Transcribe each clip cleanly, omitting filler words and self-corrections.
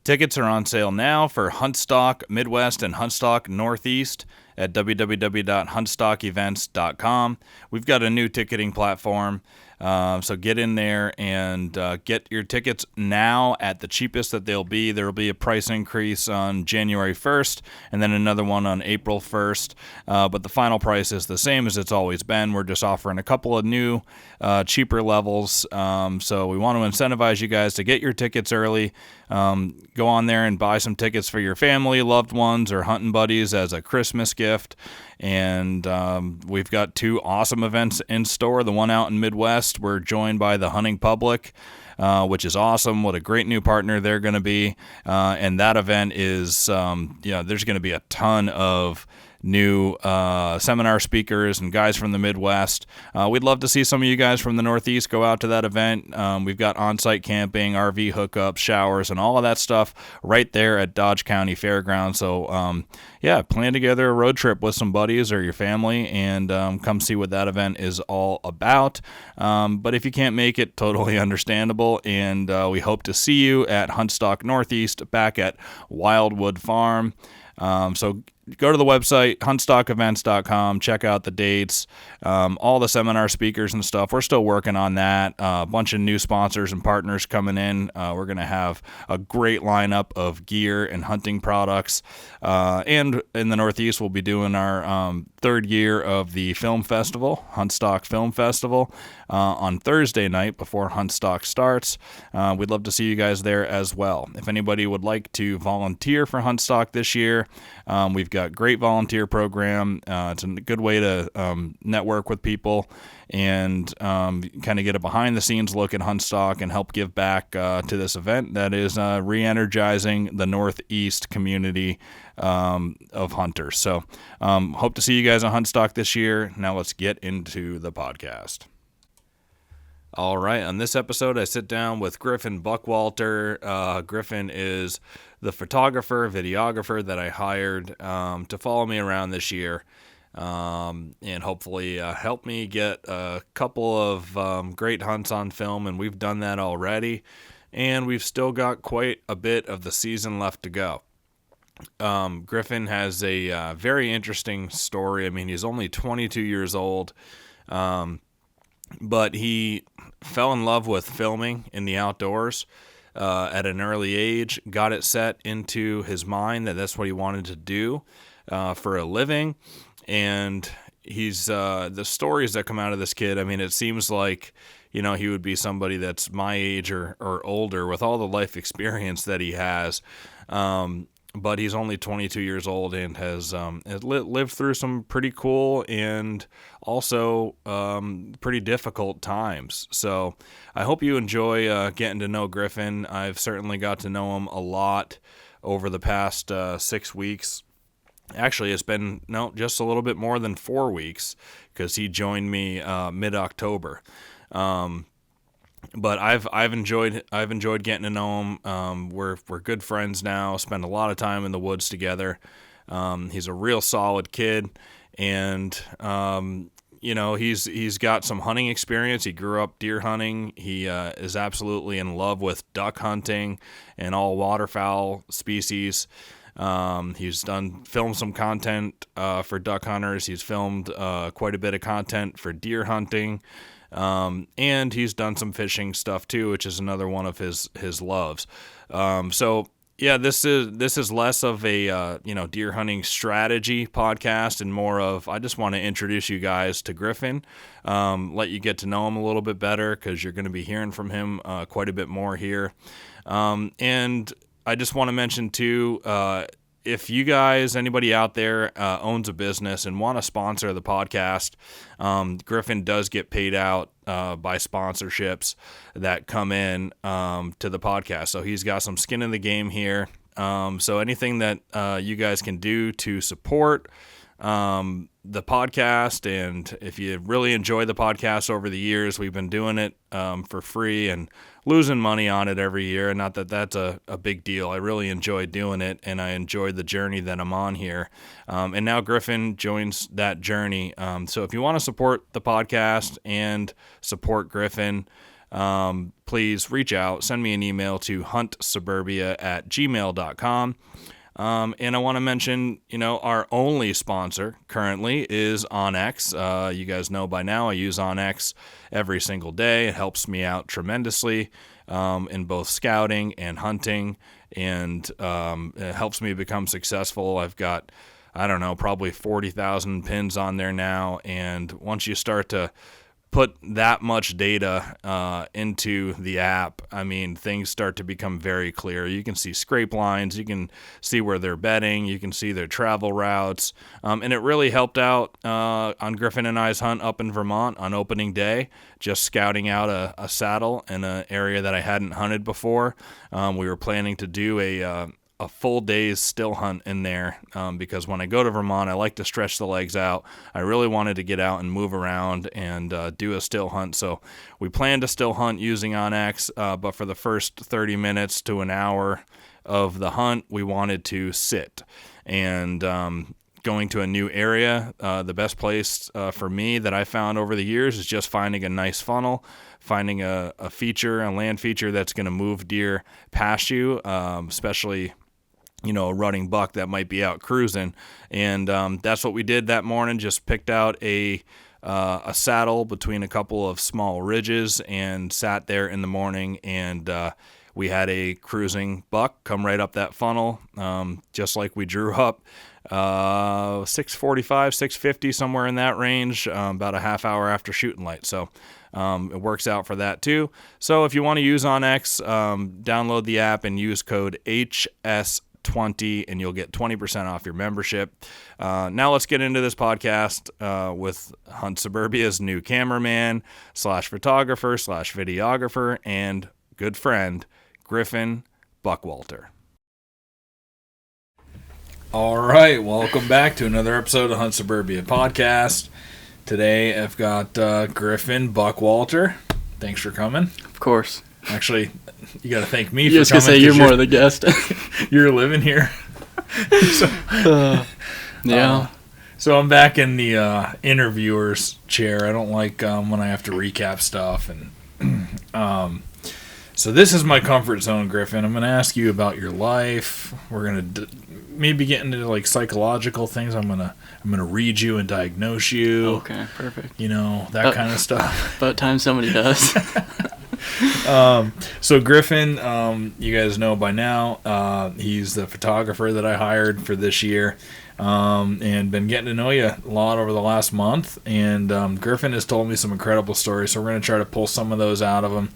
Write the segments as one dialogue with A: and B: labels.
A: Tickets are on sale now for HUNTSTOCK Midwest and HUNTSTOCK Northeast at www.huntstockevents.com. We've got a new ticketing platform, so get in there and get your tickets now at the cheapest that they'll be. There will be a price increase on January 1st and then another one on April 1st, but the final price is the same as it's always been. We're just offering a couple of new, cheaper levels, so we want to incentivize you guys to get your tickets early. Go on there and buy some tickets for your family, loved ones, or hunting buddies as a Christmas gift. And we've got two awesome events in store. The one out in Midwest, we're joined by the hunting public, which is awesome. What a great new partner they're going to be. And that event is, there's going to be a ton of new seminar speakers and guys from the Midwest. We'd love to see some of you guys from the Northeast go out to that event. We've got on-site camping, RV hookups, showers, and all of that stuff right there at Dodge County Fairgrounds. So, plan together a road trip with some buddies or your family and come see what that event is all about. But if you can't make it, totally understandable. And we hope to see you at HUNTSTOCK Northeast back at Wildwood Farm. So go to the website, HUNTSTOCKEvents.com, check out the dates, all the seminar speakers and stuff. We're still working on that. A bunch of new sponsors and partners coming in. We're going to have a great lineup of gear and hunting products. And in the Northeast, we'll be doing our third year of the film festival, HUNTSTOCK Film Festival, on Thursday night before HUNTSTOCK starts. We'd love to see you guys there as well. If anybody would like to volunteer for HUNTSTOCK this year, we've got great volunteer program. It's a good way to network with people and kind of get a behind-the-scenes look at HUNTSTOCK and help give back to this event that is re-energizing the Northeast community of hunters. So hope to see you guys on HUNTSTOCK this year. Now let's get into the podcast. All right, on this episode, I sit down with Griffin Buckwalter. Griffin is the photographer, videographer that I hired to follow me around this year and hopefully help me get a couple of great hunts on film, and we've done that already, and we've still got quite a bit of the season left to go. Griffin has a very interesting story. I mean, he's only 22 years old, but he fell in love with filming in the outdoors at an early age, got it set into his mind that that's what he wanted to do for a living. And he's the stories that come out of this kid, I mean, it seems like, he would be somebody that's my age or older with all the life experience that he has. But he's only 22 years old and has lived through some pretty cool and also pretty difficult times. So I hope you enjoy getting to know Griffin. I've certainly got to know him a lot over the past 6 weeks. Actually, it's been just a little bit more than 4 weeks because he joined me mid-October. But I've enjoyed getting to know him. We're good friends now. Spend a lot of time in the woods together. He's a real solid kid, and he's got some hunting experience. He grew up deer hunting. He is absolutely in love with duck hunting and all waterfowl species. He's filmed some content for duck hunters. He's filmed quite a bit of content for deer hunting. And he's done some fishing stuff too, which is another one of his loves. This is less of a, deer hunting strategy podcast and more of, I just want to introduce you guys to Griffin, let you get to know him a little bit better because you're going to be hearing from him, quite a bit more here. And I just want to mention too, if you guys, anybody out there owns a business and want to sponsor the podcast, Griffin does get paid out by sponsorships that come in to the podcast. So he's got some skin in the game here. So anything that you guys can do to support the podcast, and if you really enjoy the podcast over the years, we've been doing it for free and losing money on it every year. Not that that's a big deal. I really enjoy doing it, and I enjoy the journey that I'm on here. And now Griffin joins that journey. So if you want to support the podcast and support Griffin, please reach out, send me an email to huntsuburbia@gmail.com. And I want to mention, our only sponsor currently is OnX. You guys know by now I use OnX every single day. It helps me out tremendously in both scouting and hunting, and it helps me become successful. I've got, probably 40,000 pins on there now, and once you start to put that much data into the app, things start to become very clear. You can see scrape lines, you can see where they're bedding, you can see their travel routes, and it really helped out on Griffin and I's hunt up in Vermont on opening day, just scouting out a saddle in an area that I hadn't hunted before. We were planning to do a full day's still hunt in there because when I go to Vermont, I like to stretch the legs out. I really wanted to get out and move around and do a still hunt. So we planned to still hunt using OnX, but for the first 30 minutes to an hour of the hunt, we wanted to sit. And going to a new area, the best place for me that I found over the years is just finding a nice funnel, finding a land feature that's going to move deer past you, especially a rutting buck that might be out cruising. And that's what we did that morning. Just picked out a saddle between a couple of small ridges and sat there in the morning, and we had a cruising buck come right up that funnel, just like we drew up. 6:45, 6:50, somewhere in that range, about a half hour after shooting light. So it works out for that too. So if you want to use OnX, download the app and use code HS20 and you'll get 20% off your membership. Now let's get into this podcast with Hunt Suburbia's new cameraman / photographer / videographer and good friend, Griffin Buckwalter. All right, welcome back to another episode of Hunt Suburbia podcast. Today I've got Griffin Buckwalter. Thanks for coming.
B: Of course.
A: Actually, you got to thank me
B: for coming.
A: You was
B: going to say you're more the guest.
A: You're living here.
B: Yeah.
A: So I'm back in the interviewer's chair. I don't like when I have to recap stuff. And so this is my comfort zone, Griffin. I'm going to ask you about your life. We're going to maybe get into like psychological things. I'm gonna read you and diagnose you.
B: Okay, perfect.
A: That kind of stuff.
B: About time somebody does.
A: So Griffin, you guys know by now, he's the photographer that I hired for this year, and been getting to know you a lot over the last month. And Griffin has told me some incredible stories, so we're going to try to pull some of those out of him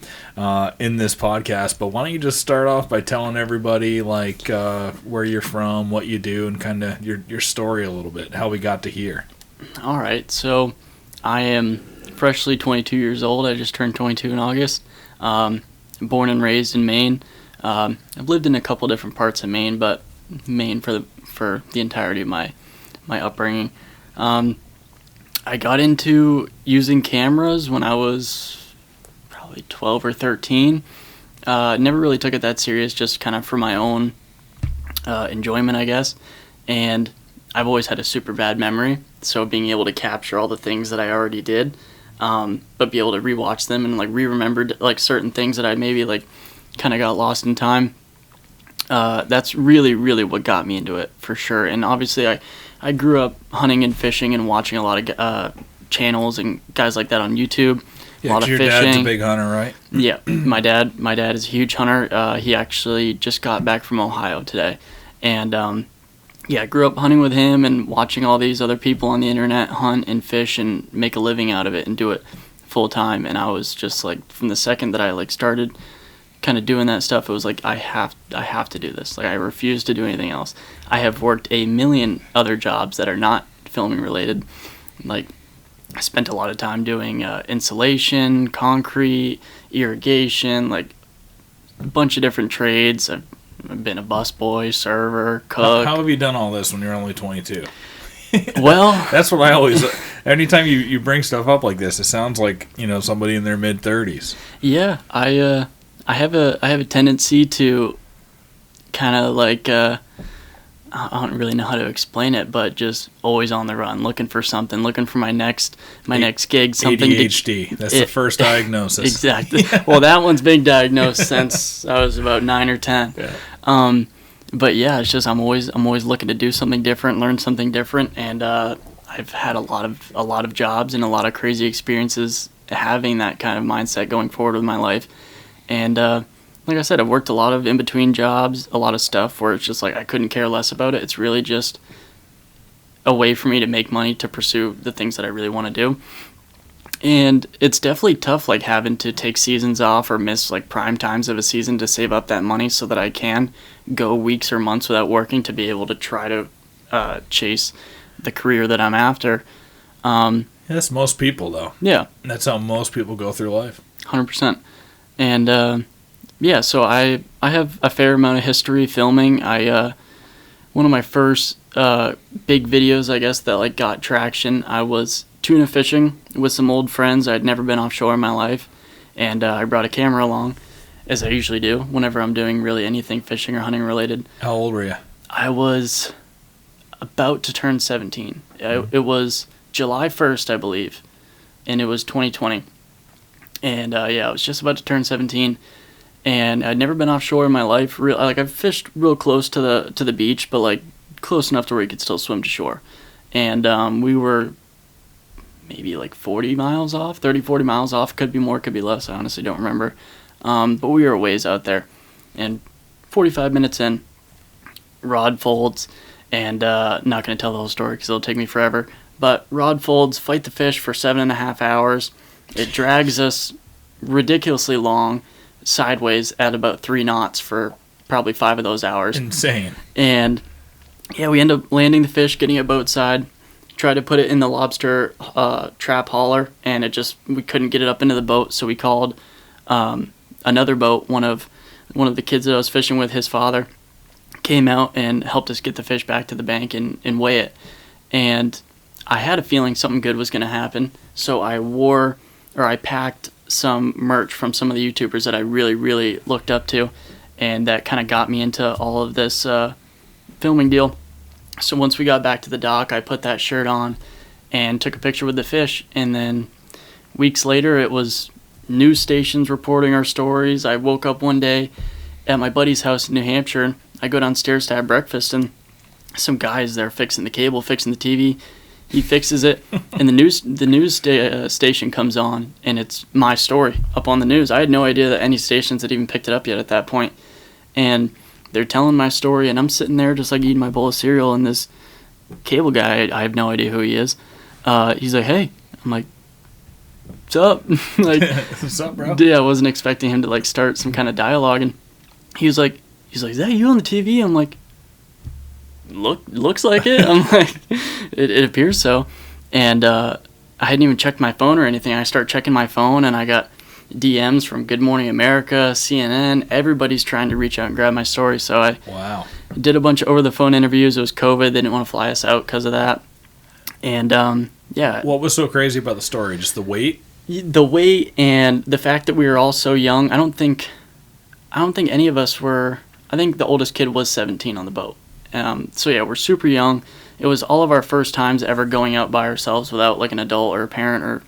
A: in this podcast. But why don't you just start off by telling everybody like where you're from, what you do, and kind of your story a little bit, how we got to here.
B: All right, so I am freshly 22 years old. I just turned 22 in August. Born and raised in Maine. I've lived in a couple different parts of Maine, but Maine for the entirety of my upbringing. I got into using cameras when I was probably 12 or 13. Never really took it that serious, just kind of for my own enjoyment, I guess. And I've always had a super bad memory, so being able to capture all the things that I already did, but be able to rewatch them and like re-remembered like certain things that I maybe like kind of got lost in time. That's really, really what got me into it for sure. And obviously I grew up hunting and fishing and watching a lot of channels and guys like that on YouTube.
A: Yeah,
B: a lot of
A: your
B: fishing.
A: Dad's a big hunter, right?
B: Yeah, my dad is a huge hunter. He actually just got back from Ohio today. And I grew up hunting with him and watching all these other people on the internet hunt and fish and make a living out of it and do it full time. And I was just like, from the second that I like started kind of doing that stuff, it was like I have to do this. Like I refuse to do anything else. I have worked a million other jobs that are not filming related. Like I spent a lot of time doing insulation, concrete, irrigation, like a bunch of different trades. I've been a busboy, server, cook.
A: How have you done all this when you're only 22?
B: Well,
A: that's what I always. Anytime you bring stuff up like this, it sounds like somebody in their mid 30s.
B: Yeah, I have a tendency to kind of like I don't really know how to explain it, but just always on the run, looking for something, looking for my next gig, something.
A: ADHD. That's the first diagnosis.
B: Exactly. Well, that one's been diagnosed since I was about 9 or 10.
A: Yeah.
B: But yeah, it's just I'm always looking to do something different, learn something different, and I've had a lot of jobs and a lot of crazy experiences having that kind of mindset going forward with my life. And like I said, I've worked a lot of in-between jobs, a lot of stuff where it's just like I couldn't care less about it. It's really just a way for me to make money to pursue the things that I really want to do. And it's definitely tough, like having to take seasons off or miss like prime times of a season to save up that money so that I can go weeks or months without working to be able to try to chase the career that I'm after.
A: That's most people, though.
B: Yeah.
A: That's how most people go through life.
B: 100%. And yeah, so I have a fair amount of history filming. One of my first big videos, I guess, that like got traction, I was tuna fishing with some old friends. I'd never been offshore in my life, and I brought a camera along, as I usually do whenever I'm doing really anything fishing or hunting related.
A: How old were you?
B: I was about to turn 17. It was July 1st, I believe, and it was 2020. And yeah, I was just about to turn 17, and I'd never been offshore in my life. Like I've fished real close to the beach, but like close enough to where you could still swim to shore. And we were maybe like 40 miles off, 30, 40 miles off. Could be more, could be less. I honestly don't remember. But we were a ways out there. And 45 minutes in, rod folds, and not going to tell the whole story because it'll take me forever. But rod folds, fight the fish for 7.5 hours. It drags us ridiculously long sideways at about 3 knots for probably 5 of those hours.
A: Insane.
B: And yeah, we end up landing the fish, getting it boat side, tried to put it in the lobster trap hauler, and we couldn't get it up into the boat, so we called another boat. One of the kids that I was fishing with, his father, came out and helped us get the fish back to the bank and weigh it. And I had a feeling something good was going to happen, so I packed some merch from some of the YouTubers that I really, really looked up to, and that kind of got me into all of this filming deal. So once we got back to the dock, I put that shirt on and took a picture with the fish, and then weeks later it was news stations reporting our stories. I woke up one day at my buddy's house in New Hampshire, and I go downstairs to have breakfast, and some guy's there fixing the cable, fixing the TV. He fixes it, and the news station comes on, and it's my story up on the news. I had no idea that any stations had even picked it up yet at that point. And they're telling my story, and I'm sitting there just like eating my bowl of cereal, and this cable guy, I have no idea who he is. He's like, "Hey." I'm like, "What's up?" Like,
A: "What's up, bro?"
B: Yeah, I wasn't expecting him to like start some kind of dialogue, and he's like, "Is that you on the TV?" I'm like, looks like it. I'm like, it appears so. And I hadn't even checked my phone or anything. I start checking my phone, and I got DMs from Good Morning America, CNN. Everybody's trying to reach out and grab my story. So I did a bunch of over-the-phone interviews. It was COVID. They didn't want to fly us out because of that. And yeah.
A: What was so crazy about the story? Just the weight?
B: The weight and the fact that we were all so young. I don't think any of us were. I think the oldest kid was 17 on the boat. So yeah, we're super young. It was all of our first times ever going out by ourselves without like an adult or a parent or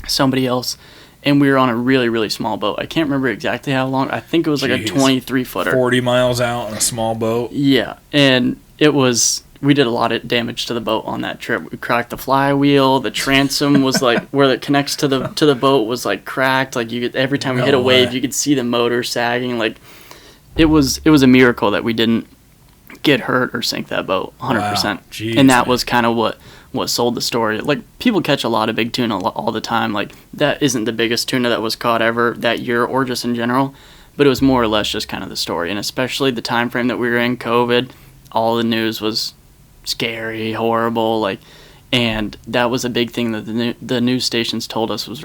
B: somebody else. And we were on a really, really small boat. I can't remember exactly how long. I think it was like a 23-footer.
A: 40 miles out on a small boat.
B: Yeah, and we did a lot of damage to the boat on that trip. We cracked the flywheel. The transom was like where it connects to the boat was like cracked. Like every time we hit a wave, you could see the motor sagging. Like it was a miracle that we didn't get hurt or sink that boat 100%.
A: Wow. Jeez,
B: and that was kind of what sold the story. Like people catch a lot of big tuna all the time. Like that isn't the biggest tuna that was caught ever that year or just in general, but it was more or less just kind of the story. And especially the time frame that we were in, COVID, all the news was scary, horrible, like, and that was a big thing that the news stations told us was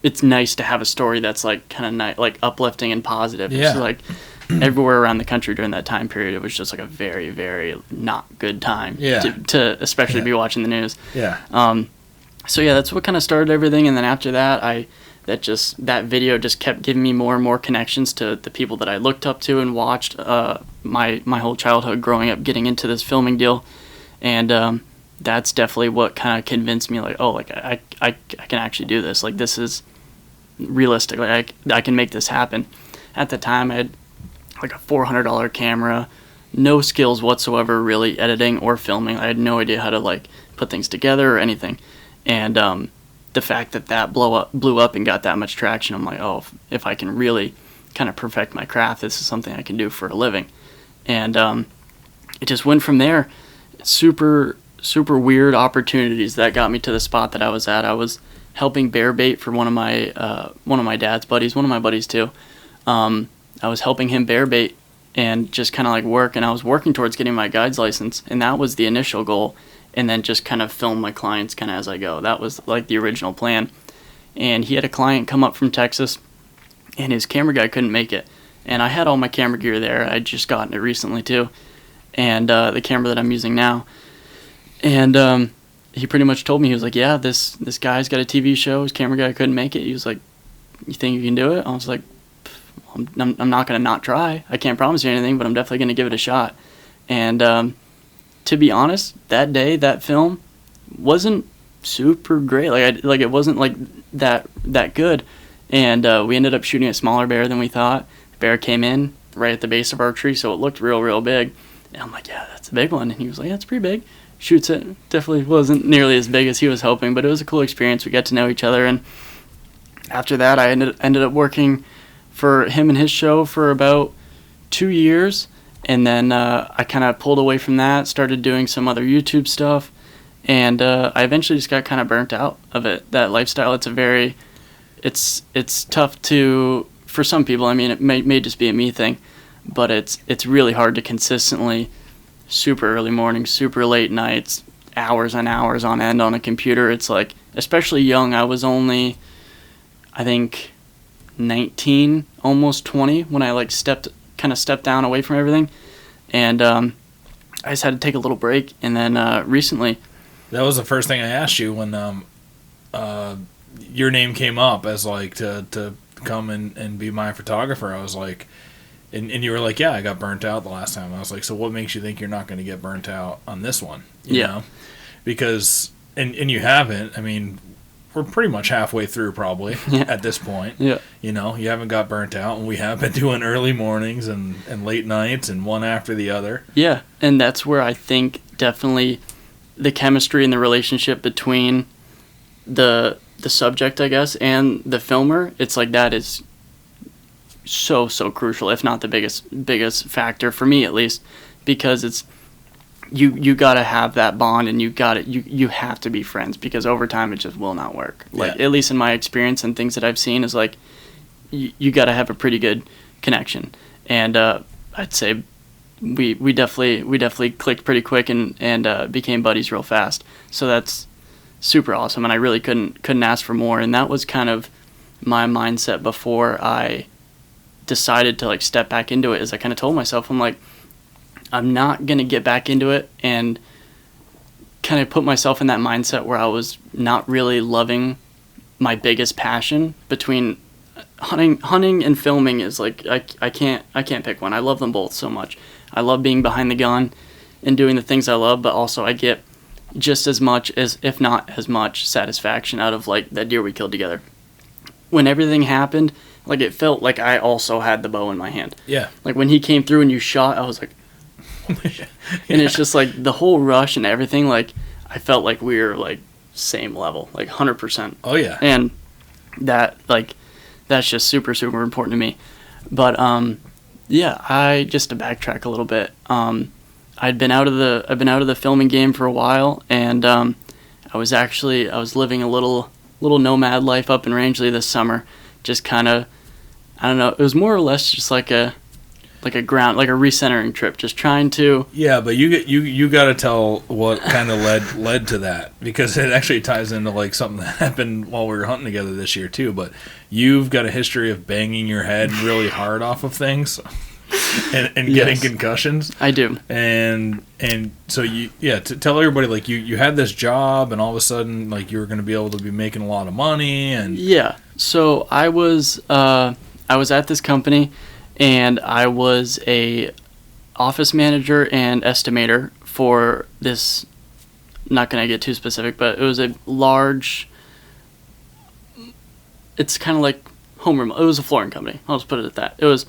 B: it's nice to have a story that's like kind of nice, like uplifting and positive.
A: Yeah.
B: It's like everywhere around the country during that time period, it was just like a very, very not good time to especially be watching the news.
A: Yeah.
B: So yeah, that's what kind of started everything. And then after that, that video just kept giving me more and more connections to the people that I looked up to and watched my whole childhood growing up getting into this filming deal, and that's definitely what kind of convinced me, like, oh, like I can actually do this. Like, this is realistic. Like, I can make this happen. At the time, I had like a $400 camera, no skills whatsoever really editing or filming. I had no idea how to like put things together or anything. And the fact that blew up and got that much traction, I'm like, oh, if I can really kind of perfect my craft, this is something I can do for a living. And it just went from there. Super weird opportunities that got me to the spot that I was at. I was helping bear bait for one of my dad's buddies, one of my buddies too. I was helping him bear bait and just kind of like work, and I was working towards getting my guide's license, and that was the initial goal, and then just kind of film my clients kind of as I go. That was like the original plan. And he had a client come up from Texas, and his camera guy couldn't make it, and I had all my camera gear there. I'd just gotten it recently too, and the camera that I'm using now. And he pretty much told me, he was like, yeah, this guy's got a TV show, his camera guy couldn't make it. He was like, you think you can do it? I was like, I'm not going to not try. I can't promise you anything, but I'm definitely going to give it a shot. And to be honest, that day, that film wasn't super great. Like it wasn't like that good. And we ended up shooting a smaller bear than we thought. The bear came in right at the base of our tree, so it looked real big. And I'm like, yeah, that's a big one. And he was like, yeah, it's pretty big. Shoots it. Definitely wasn't nearly as big as he was hoping, but it was a cool experience. We got to know each other, and after that, I ended up working for him and his show for about 2 years, and then I kind of pulled away from that, started doing some other YouTube stuff, and I eventually just got kind of burnt out of it. That lifestyle, it's tough to, for some people. I mean, it may just be a me thing, but it's really hard to consistently, super early mornings, super late nights, hours and hours on end on a computer. It's like, especially young, I was only, I think, 19, almost 20 when I like stepped down away from everything, and I just had to take a little break. And then recently,
A: that was the first thing I asked you when your name came up as like to come and be my photographer. I was like, and you were like, yeah, I got burnt out the last time. I was like, so what makes you think you're not going to get burnt out on this one? You know? Because and you haven't. I mean, we're pretty much halfway through probably at this point. Yeah. You know, you haven't got burnt out, and we have been doing early mornings and late nights and one after the other. Yeah,
B: and that's where I think definitely the chemistry and the relationship between the subject, I guess, and the filmer, it's like that is so crucial, if not the biggest factor for me at least, because it's you gotta have that bond, and you have to be friends, because over time it just will not work. Like, at least in my experience and things that I've seen, is like you gotta have a pretty good connection. And I'd say we definitely clicked pretty quick and became buddies real fast. So that's super awesome, and I really couldn't ask for more. And that was kind of my mindset before I decided to like step back into it. Is I kind of told myself, I'm like, I'm not going to get back into it and kind of put myself in that mindset where I was not really loving my biggest passion. Between hunting and filming is like, I can't pick one. I love them both so much. I love being behind the gun and doing the things I love, but also I get just as much, as if not as much, satisfaction out of like that deer we killed together. When everything happened, like, it felt like I also had the bow in my hand. Yeah. Like, when he came through and you shot, I was like, and it's just like the whole rush and everything, like, I felt like we were like same level, like 100%. Oh yeah. And that, like, that's just super important to me. But yeah, I just, to backtrack a little bit, I've been out of the filming game for a while, and I was living a little nomad life up in Rangeley this summer. Just kind of, I don't know, it was more or less just like a recentering trip, just trying to. Yeah, but you got to tell what kind of led to that, because it actually ties into like something that happened while we were hunting together this year too. But you've got a history of banging your head really hard off of things and getting concussions. I do. And so tell everybody, like, you had this job, and all of a sudden, like, you were going to be able to be making a lot of money. And so I was at this company, and I was a office manager and estimator for this. Not going to get too specific, but it was a large. It's kind of like home room. It was a flooring company. I'll just put it at that. It was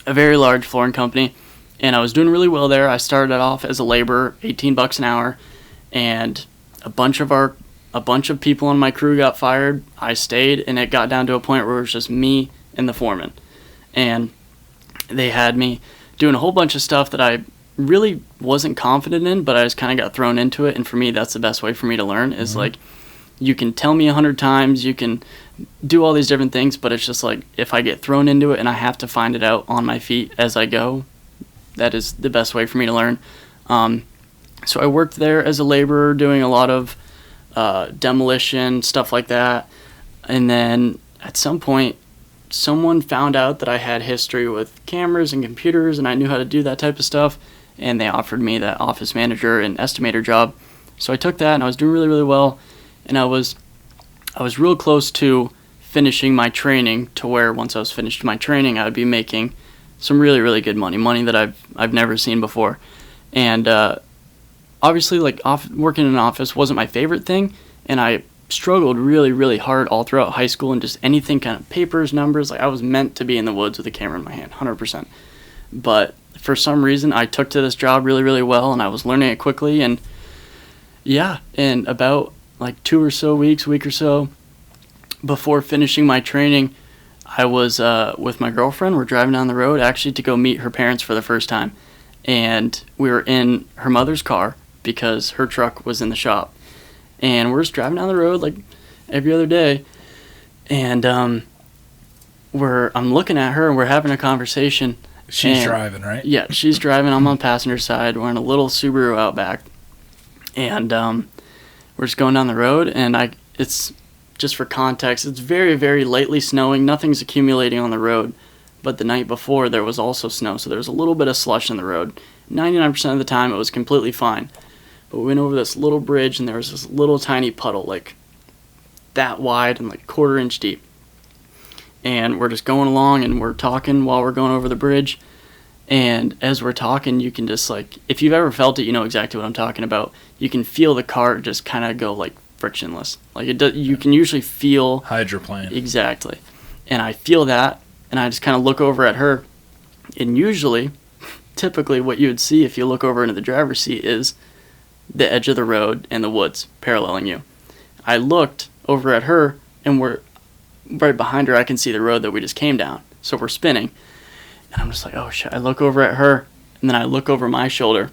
B: a very large flooring company, and I was doing really well there. I started off as a laborer, $18 an hour, and a bunch of people on my crew got fired. I stayed, and it got down to a point where it was just me and the foreman, and they had me doing a whole bunch of stuff that I really wasn't confident in, but I just kind of got thrown into it. And for me, that's the best way for me to learn is like, you can tell me 100 times, you can do all these different things, but it's just like, if I get thrown into it and I have to find it out on my feet as I go, that is the best way for me to learn. So I worked there as a laborer doing a lot of demolition, stuff like that. And then at some point, someone found out that I had history with cameras and computers and I knew how to do that type of stuff, and they offered me that office manager and estimator job. So I took that, and I was doing really, really well, and I was real close to finishing my training to where once I was finished my training, I would be making some really, really good money that I've never seen before. And obviously, like working in an office wasn't my favorite thing, and I struggled really, really hard all throughout high school and just anything kind of papers, numbers. Like I was meant to be in the woods with a camera in my hand, 100%. But for some reason, I took to this job really, really well, and I was learning it quickly. And yeah, in about like 2 or so weeks, week or so before finishing my training, I was with my girlfriend. We're driving down the road actually to go meet her parents for the first time. And we were in her mother's car because her truck was in the shop. And we're just driving down the road like every other day. And I'm looking at her and we're having a conversation.
C: She's driving, right?
B: Yeah, she's driving. I'm on the passenger side. We're in a little Subaru Outback. And we're just going down the road. And it's just for context, it's very, very lightly snowing. Nothing's accumulating on the road. But the night before, there was also snow. So there was a little bit of slush in the road. 99% of the time, it was completely fine. But we went over this little bridge, and there was this little tiny puddle, like that wide and like 1/4 inch deep. And we're just going along, and we're talking while we're going over the bridge. And as we're talking, you can just like, if you've ever felt it, you know exactly what I'm talking about. You can feel the car just kind of go like frictionless. Like it does, you can usually feel
C: hydroplane.
B: Exactly. And I feel that, and I just kind of look over at her. And usually, typically what you would see if you look over into the driver's seat is the edge of the road and the woods paralleling you. I looked over at her, and we're right behind her. I can see the road that we just came down. So we're spinning. And I'm just like, oh shit. I look over at her, and then I look over my shoulder.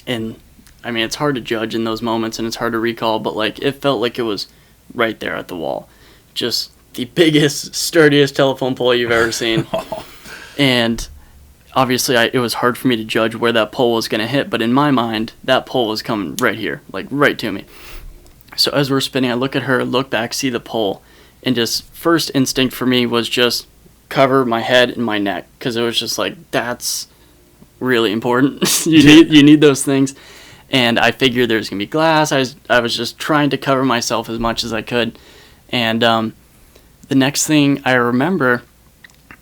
B: And I mean, it's hard to judge in those moments, and it's hard to recall, but like it felt like it was right there at the wall. Just the biggest, sturdiest telephone pole you've ever seen. And obviously, it was hard for me to judge where that pole was going to hit, but in my mind, that pole was coming right here, like right to me. So as we're spinning, I look at her, look back, see the pole, and just first instinct for me was just cover my head and my neck, because it was just like, that's really important. you need those things. And I figured there's going to be glass. I was just trying to cover myself as much as I could. And the next thing I remember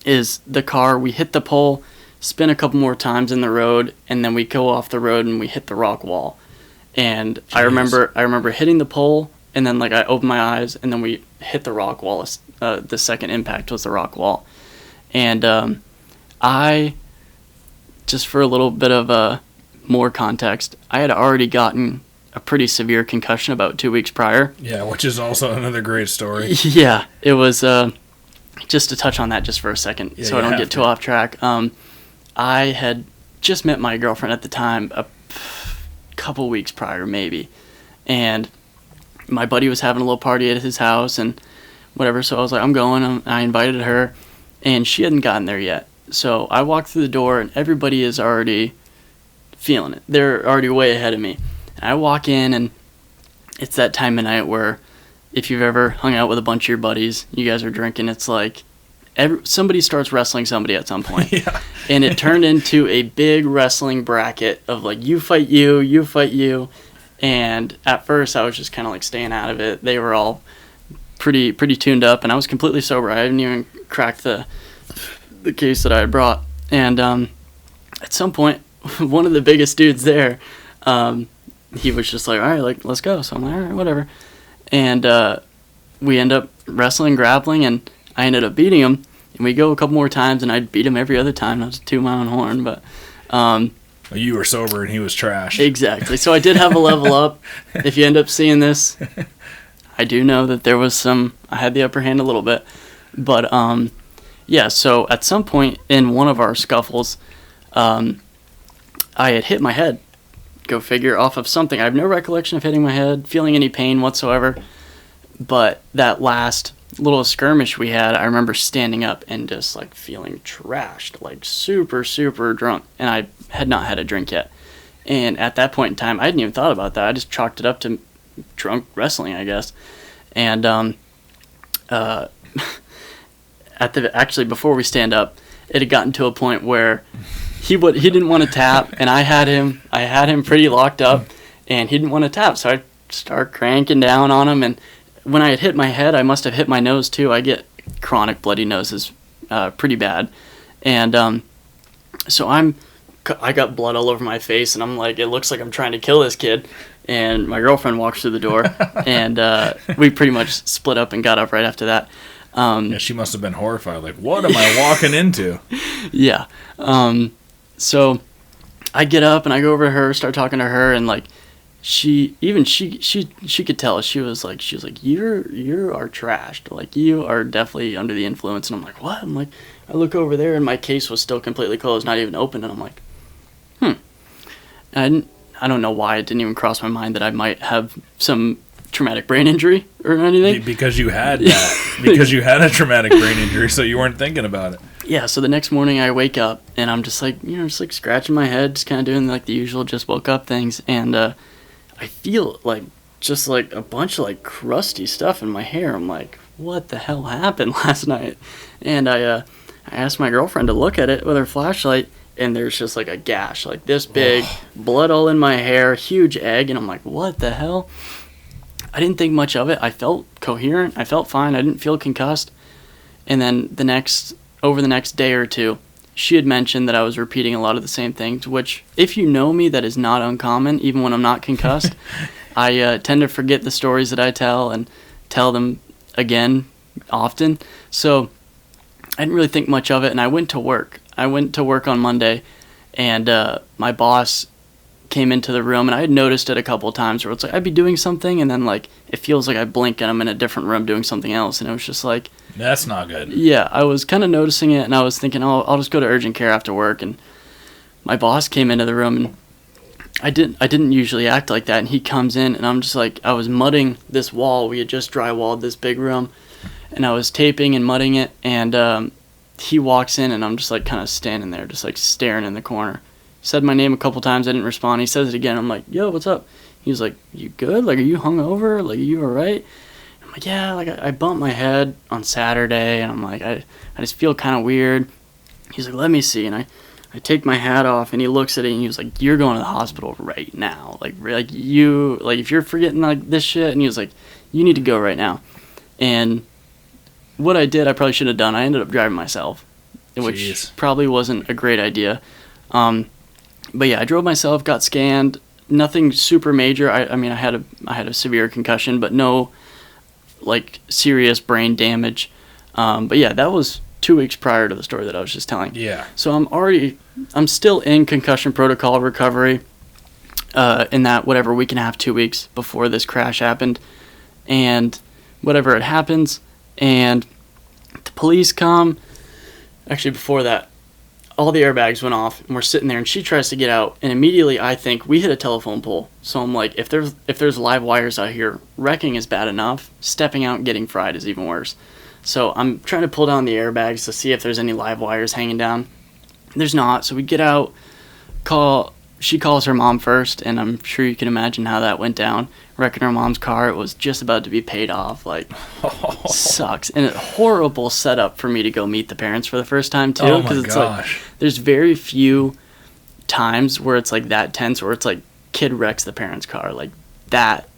B: is the car, we hit the pole, spin a couple more times in the road, and then we go off the road and we hit the rock wall. And jeez. I remember hitting the pole, and then like I opened my eyes, and then we hit the rock wall. The second impact was the rock wall. And I, just for a little bit of more context, I had already gotten a pretty severe concussion about 2 weeks prior.
C: Yeah, which is also another great story.
B: Yeah, it was, just to touch on that just for a second, so I don't get too off track. I had just met my girlfriend at the time, a couple weeks prior maybe, and my buddy was having a little party at his house and whatever, so I was like, I'm going. I invited her, and she hadn't gotten there yet. So I walked through the door, and everybody is already feeling it. They're already way ahead of me. And I walk in, and it's that time of night where if you've ever hung out with a bunch of your buddies, you guys are drinking, it's like somebody starts wrestling somebody at some point.
C: Yeah.
B: And it turned into a big wrestling bracket of like, you fight you. And at first I was just kind of like staying out of it. They were all pretty tuned up, and I was completely sober. I hadn't even cracked the case that I had brought. And at some point, one of the biggest dudes there, he was just like, all right, like, let's go. So I'm like, all right, whatever. And we end up wrestling, grappling, and I ended up beating him. And we go a couple more times, and I'd beat him every other time. Not to toot my own horn, but...
C: you were sober and he was trash.
B: Exactly. So I did have a level up. If you end up seeing this, I do know that there was I had the upper hand a little bit. But, yeah, so at some point in one of our scuffles, I had hit my head. Go figure, off of something. I have no recollection of hitting my head, feeling any pain whatsoever. But that last little skirmish we had, I remember standing up and just like feeling trashed, like super, super drunk. And I had not had a drink yet. And at that point in time, I hadn't even thought about that. I just chalked it up to drunk wrestling, I guess. And actually before we stand up, it had gotten to a point where he didn't want to tap, and I had him pretty locked up, and he didn't want to tap. So I start cranking down on him, and when I had hit my head, I must have hit my nose too. I get chronic bloody noses pretty bad. And so I got blood all over my face, and I'm like, it looks like I'm trying to kill this kid. And my girlfriend walks through the door, and we pretty much split up and got up right after that.
C: Yeah, she must have been horrified. Like, what am I walking into?
B: Yeah. So I get up and I go over to her, start talking to her, and like she could tell. She was like, you are trashed. Like, you are definitely under the influence. And I'm like, what? I'm like, I look over there and my case was still completely closed, not even open. And I'm like, I don't know why it didn't even cross my mind that I might have some traumatic brain injury or anything.
C: Because you had that. Because you had a traumatic brain injury, so you weren't thinking about it.
B: Yeah, so the next morning I wake up and I'm just like, just like scratching my head, just kind of doing like the usual just woke up things. And I feel like just like a bunch of like crusty stuff in my hair. I'm like, what the hell happened last night? And I asked my girlfriend to look at it with her flashlight, and there's just like a gash like this big, blood all in my hair, huge egg. And I'm like, what the hell? I didn't think much of it. I felt coherent. I felt fine. I didn't feel concussed. And then over the next day or two, she had mentioned that I was repeating a lot of the same things, which, if you know me, that is not uncommon, even when I'm not concussed. I tend to forget the stories that I tell and tell them again often. So I didn't really think much of it, and I went to work. I went to work on Monday, and my boss came into the room, and I had noticed it a couple of times where it's like I'd be doing something, and then like it feels like I blink and I'm in a different room doing something else, and it was just like,
C: that's not good.
B: Yeah, I was kind of noticing it, and I was thinking, I'll just go to urgent care after work. And my boss came into the room, and I didn't usually act like that, and he comes in, and I'm just like, I was mudding this wall. We had just drywalled this big room, and I was taping and mudding it, and he walks in, and I'm just like kind of standing there, just like staring in the corner. He said my name a couple times. I didn't respond. He says it again. I'm like, yo, what's up? He's like, you good? Like, are you hungover? Like, are you all right? I'm like, yeah, like I bumped my head on Saturday, and I'm like, I just feel kind of weird. He's like, let me see. And I take my hat off, and he looks at it, and he was like, you're going to the hospital right now. Like if you're forgetting like this shit, and he was like, you need to go right now. And what I did, I probably shouldn't have done. I ended up driving myself, which probably wasn't a great idea. But yeah, I drove myself, got scanned, nothing super major. I mean, I had a severe concussion, but no like serious brain damage. But yeah, that was 2 weeks prior to the story that I was just telling.
C: Yeah.
B: So I'm still in concussion protocol recovery, in that whatever week and a half, 2 weeks before this crash happened. And whatever it happens, and the police come. Actually, before that, all the airbags went off, and we're sitting there, and she tries to get out, and immediately I think we hit a telephone pole. So I'm like, if there's live wires out here, wrecking is bad enough. Stepping out and getting fried is even worse. So I'm trying to pull down the airbags to see if there's any live wires hanging down. There's not. So we get out, she calls her mom first, and I'm sure you can imagine how that went down. Wrecking her mom's car, it was just about to be paid off. Like, sucks. And a horrible setup for me to go meet the parents for the first time, too.
C: Oh, my
B: it's
C: gosh.
B: Like, there's very few times where it's, like, that tense, where it's, like, kid wrecks the parents' car. Like, that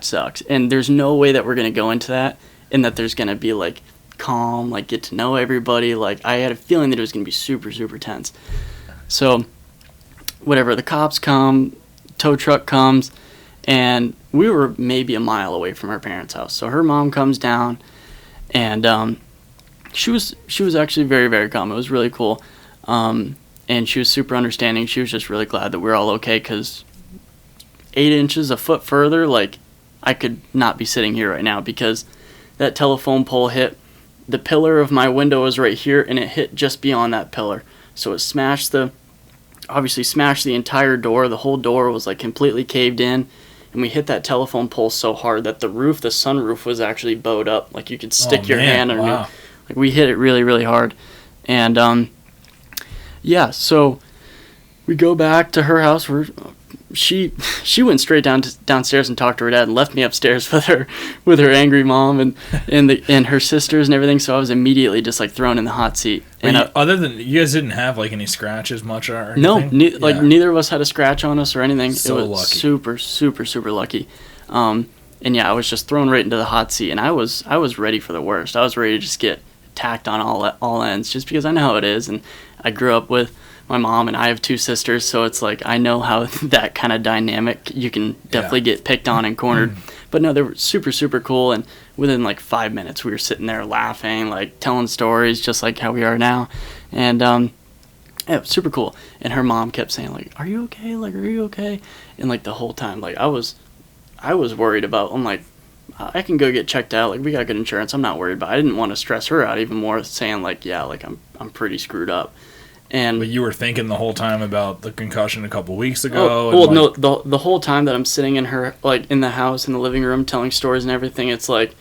B: sucks. And there's no way that we're going to go into that, and that there's going to be, like, calm, like, get to know everybody. Like, I had a feeling that it was going to be super, super tense. So whatever, the cops come, tow truck comes, and we were maybe a mile away from her parents' house. So her mom comes down, and she was actually very, very calm. It was really cool. And she was super understanding. She was just really glad that we were all okay, because 8 inches, a foot further, like, I could not be sitting here right now, because that telephone pole hit. The pillar of my window was right here, and it hit just beyond that pillar. So it smashed the entire door. The whole door was like completely caved in, and we hit that telephone pole so hard that the sunroof was actually bowed up. Like, you could stick your hand underneath.
C: Wow.
B: Like, we hit it really, really hard. And yeah, so we go back to her house where she went straight downstairs and talked to her dad, and left me upstairs with her angry mom and her sisters and everything. So I was immediately just like thrown in the hot seat. And
C: other than, you guys didn't have like any scratches much or anything?
B: No, neither of us had a scratch on us or anything.
C: So
B: it was
C: lucky.
B: super, super, super lucky. And yeah, I was just thrown right into the hot seat, and I was ready for the worst. I was ready to just get attacked on all ends, just because I know how it is, and I grew up with my mom, and I have 2 sisters, so it's like I know how that kind of dynamic, you can definitely get picked on and cornered. But no, they were super, super cool, and within like 5 minutes we were sitting there laughing, like telling stories just like how we are now. And yeah, super cool. And her mom kept saying like, are you okay? Like, are you okay? And like the whole time, like I was worried about, I'm like, I can go get checked out, like we got good insurance, I'm not worried. But I didn't want to stress her out even more, saying like, yeah, like I'm pretty screwed up. But
C: you were thinking the whole time about the concussion a couple weeks ago.
B: No, the whole time that I'm sitting in her, like in the house, in the living room, telling stories and everything, it's like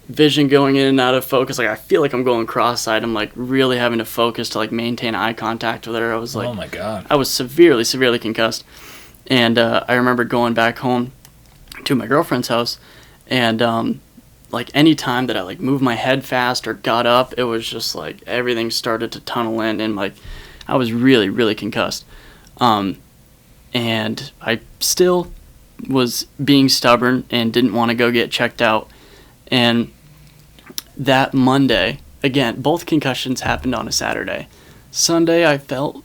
B: vision going in and out of focus. Like I feel like I'm going cross-eyed. I'm like really having to focus to like maintain eye contact with her. I was like,
C: oh my God,
B: I was severely concussed. And I remember going back home to my girlfriend's house, and like any time that I like moved my head fast or got up, it was just like everything started to tunnel in, and like I was really concussed. And I still was being stubborn and didn't want to go get checked out. And that Monday, again, both concussions happened on a Saturday. Sunday I felt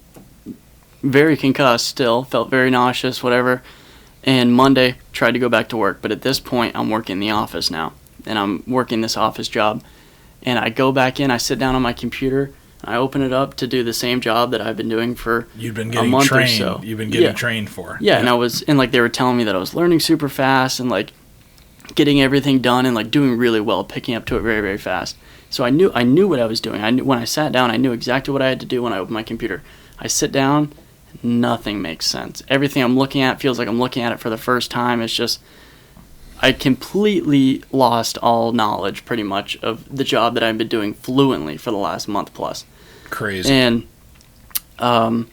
B: very concussed still, felt very nauseous, whatever. And Monday tried to go back to work, but at this point I'm working in the office now. And I'm working this office job, and I go back in, I sit down on my computer, I open it up to do the same job that I've been doing for a month or so.
C: You've been getting trained for.
B: Yeah, and like they were telling me that I was learning super fast and like getting everything done and like doing really well, picking up to it very, very fast. So I knew what I was doing. When I sat down, I knew exactly what I had to do when I opened my computer. I sit down, nothing makes sense. Everything I'm looking at feels like I'm looking at it for the first time. It's just, I completely lost all knowledge, pretty much, of the job that I've been doing fluently for the last month plus.
C: Crazy.
B: And I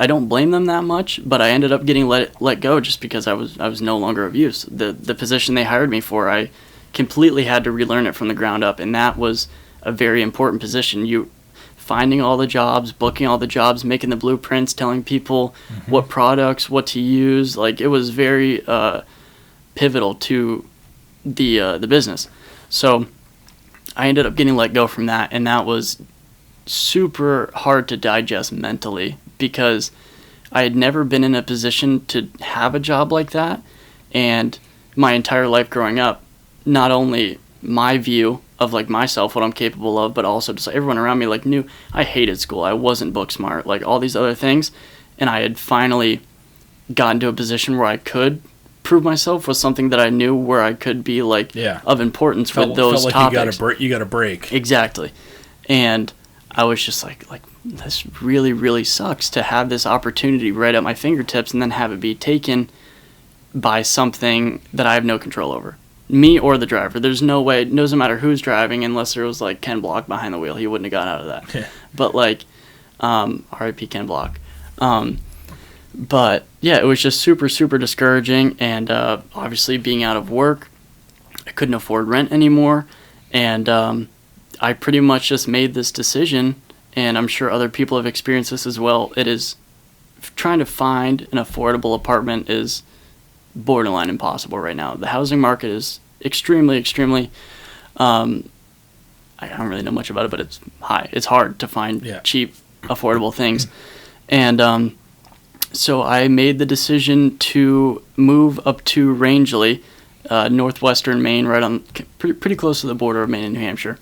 B: don't blame them that much, but I ended up getting let go just because I was no longer of use. The position they hired me for, I completely had to relearn it from the ground up, and that was a very important position. You finding all the jobs, booking all the jobs, making the blueprints, telling people what products, what to use. Like, it was very pivotal to the business. So I ended up getting let go from that, and that was super hard to digest mentally, because I had never been in a position to have a job like that. And my entire life growing up, not only my view of like myself, what I'm capable of, but also just everyone around me like knew I hated school. I wasn't book smart, like all these other things. And I had finally gotten to a position where I could prove myself with something that I knew where I could be like of importance for those
C: like
B: topics.
C: You got a break.
B: Exactly. And I was just like this really sucks to have this opportunity right at my fingertips and then have it be taken by something that I have no control over. Me or the driver. There's no way, it doesn't matter who's driving, unless there was like Ken Block behind the wheel. He wouldn't have gotten out of that.
C: Yeah.
B: But like, R.I.P. Ken Block. But yeah, it was just super discouraging, and obviously being out of work, I couldn't afford rent anymore, and I pretty much just made this decision, and I'm sure other people have experienced this as well. It is, trying to find an affordable apartment is borderline impossible right now. The housing market is extremely I don't really know much about it, but it's high. It's hard to find cheap, affordable things. And So I made the decision to move up to Rangeley, northwestern Maine, right on pretty close to the border of Maine and New Hampshire.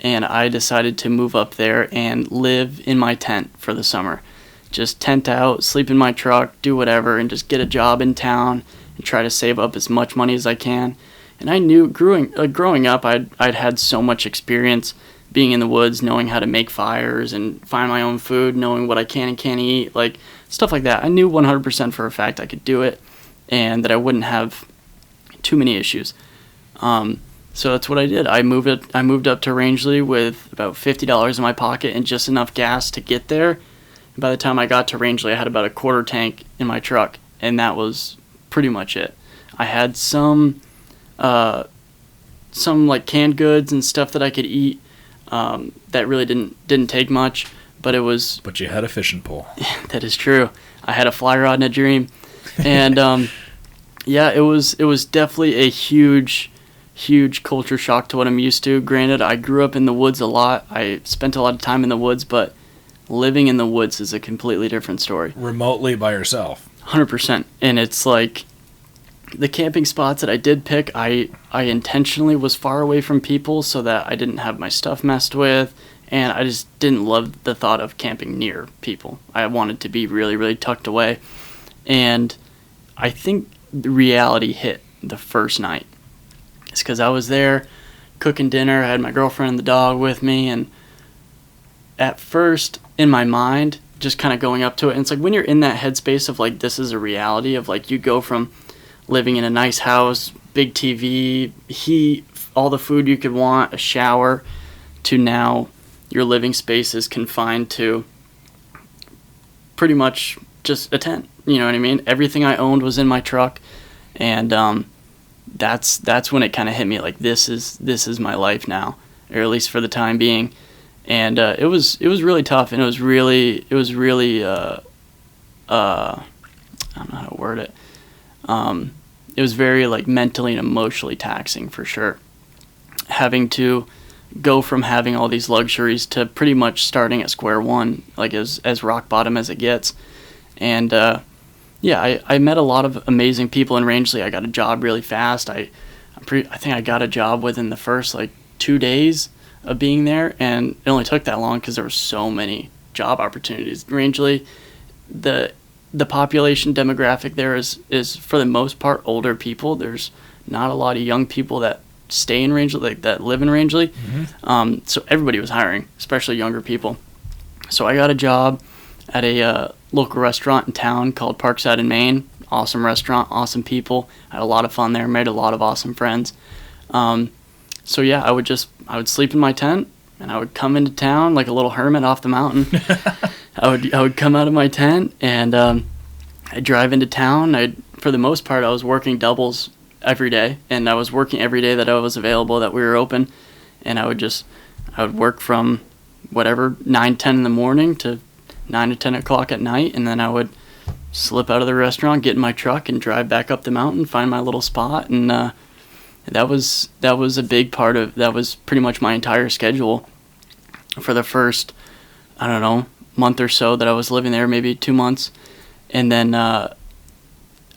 B: And I decided to move up there and live in my tent for the summer. Just tent out, sleep in my truck, do whatever, and just get a job in town and try to save up as much money as I can. And I knew growing up, I'd had so much experience being in the woods, knowing how to make fires and find my own food, knowing what I can and can't eat, like stuff like that. I knew 100% for a fact I could do it and that I wouldn't have too many issues. So that's what I did. I moved up to Rangeley with about $50 in my pocket and just enough gas to get there. And by the time I got to Rangeley, I had about a quarter tank in my truck, and that was pretty much it. I had some like canned goods and stuff that I could eat. That really didn't take much, but it was.
C: But you had a fishing pole.
B: That is true. I had a fly rod and a dream, and yeah, it was definitely a huge culture shock to what I'm used to. Granted, I grew up in the woods a lot. I spent a lot of time in the woods, but living in the woods is a completely different story.
C: Remotely by yourself.
B: 100%. And it's like the camping spots that I did pick, I intentionally was far away from people so that I didn't have my stuff messed with, and I just didn't love the thought of camping near people. I wanted to be really, really tucked away. And I think the reality hit the first night. It's because I was there cooking dinner. I had my girlfriend and the dog with me, and at first, in my mind, just kind of going up to it, and it's like when you're in that headspace of like this is a reality of like you go from living in a nice house, big TV, heat, all the food you could want, a shower, to now your living space is confined to pretty much just a tent. You know what I mean? Everything I owned was in my truck, and that's when it kind of hit me like this is my life now, or at least for the time being. And it was really tough, and it was really I don't know how to word it. It was very like mentally and emotionally taxing for sure. Having to go from having all these luxuries to pretty much starting at square one, like as rock bottom as it gets. And yeah, I met a lot of amazing people in Rangeley. I got a job really fast. I think I got a job within the first like 2 days of being there, and it only took that long because there were so many job opportunities. Rangeley, the population demographic there is for the most part older people. There's not a lot of young people that stay in Rangeley, like that live in Rangeley. Mm-hmm. So everybody was hiring, especially younger people. So I got a job at a local restaurant in town called Parkside in Maine. Awesome restaurant, awesome people. I had a lot of fun there, made a lot of awesome friends. So yeah, I would sleep in my tent, and I would come into town like a little hermit off the mountain. I would come out of my tent, and I'd drive into town. For the most part, I was working doubles every day, and I was working every day that I was available, that we were open. And I would work from whatever 9-10 in the morning to 9 to 10 o'clock at night, and then I would slip out of the restaurant, get in my truck, and drive back up the mountain, find my little spot. And that was a big part of that. Was pretty much my entire schedule for the first, I don't know, month or so that I was living there, maybe 2 months. And then I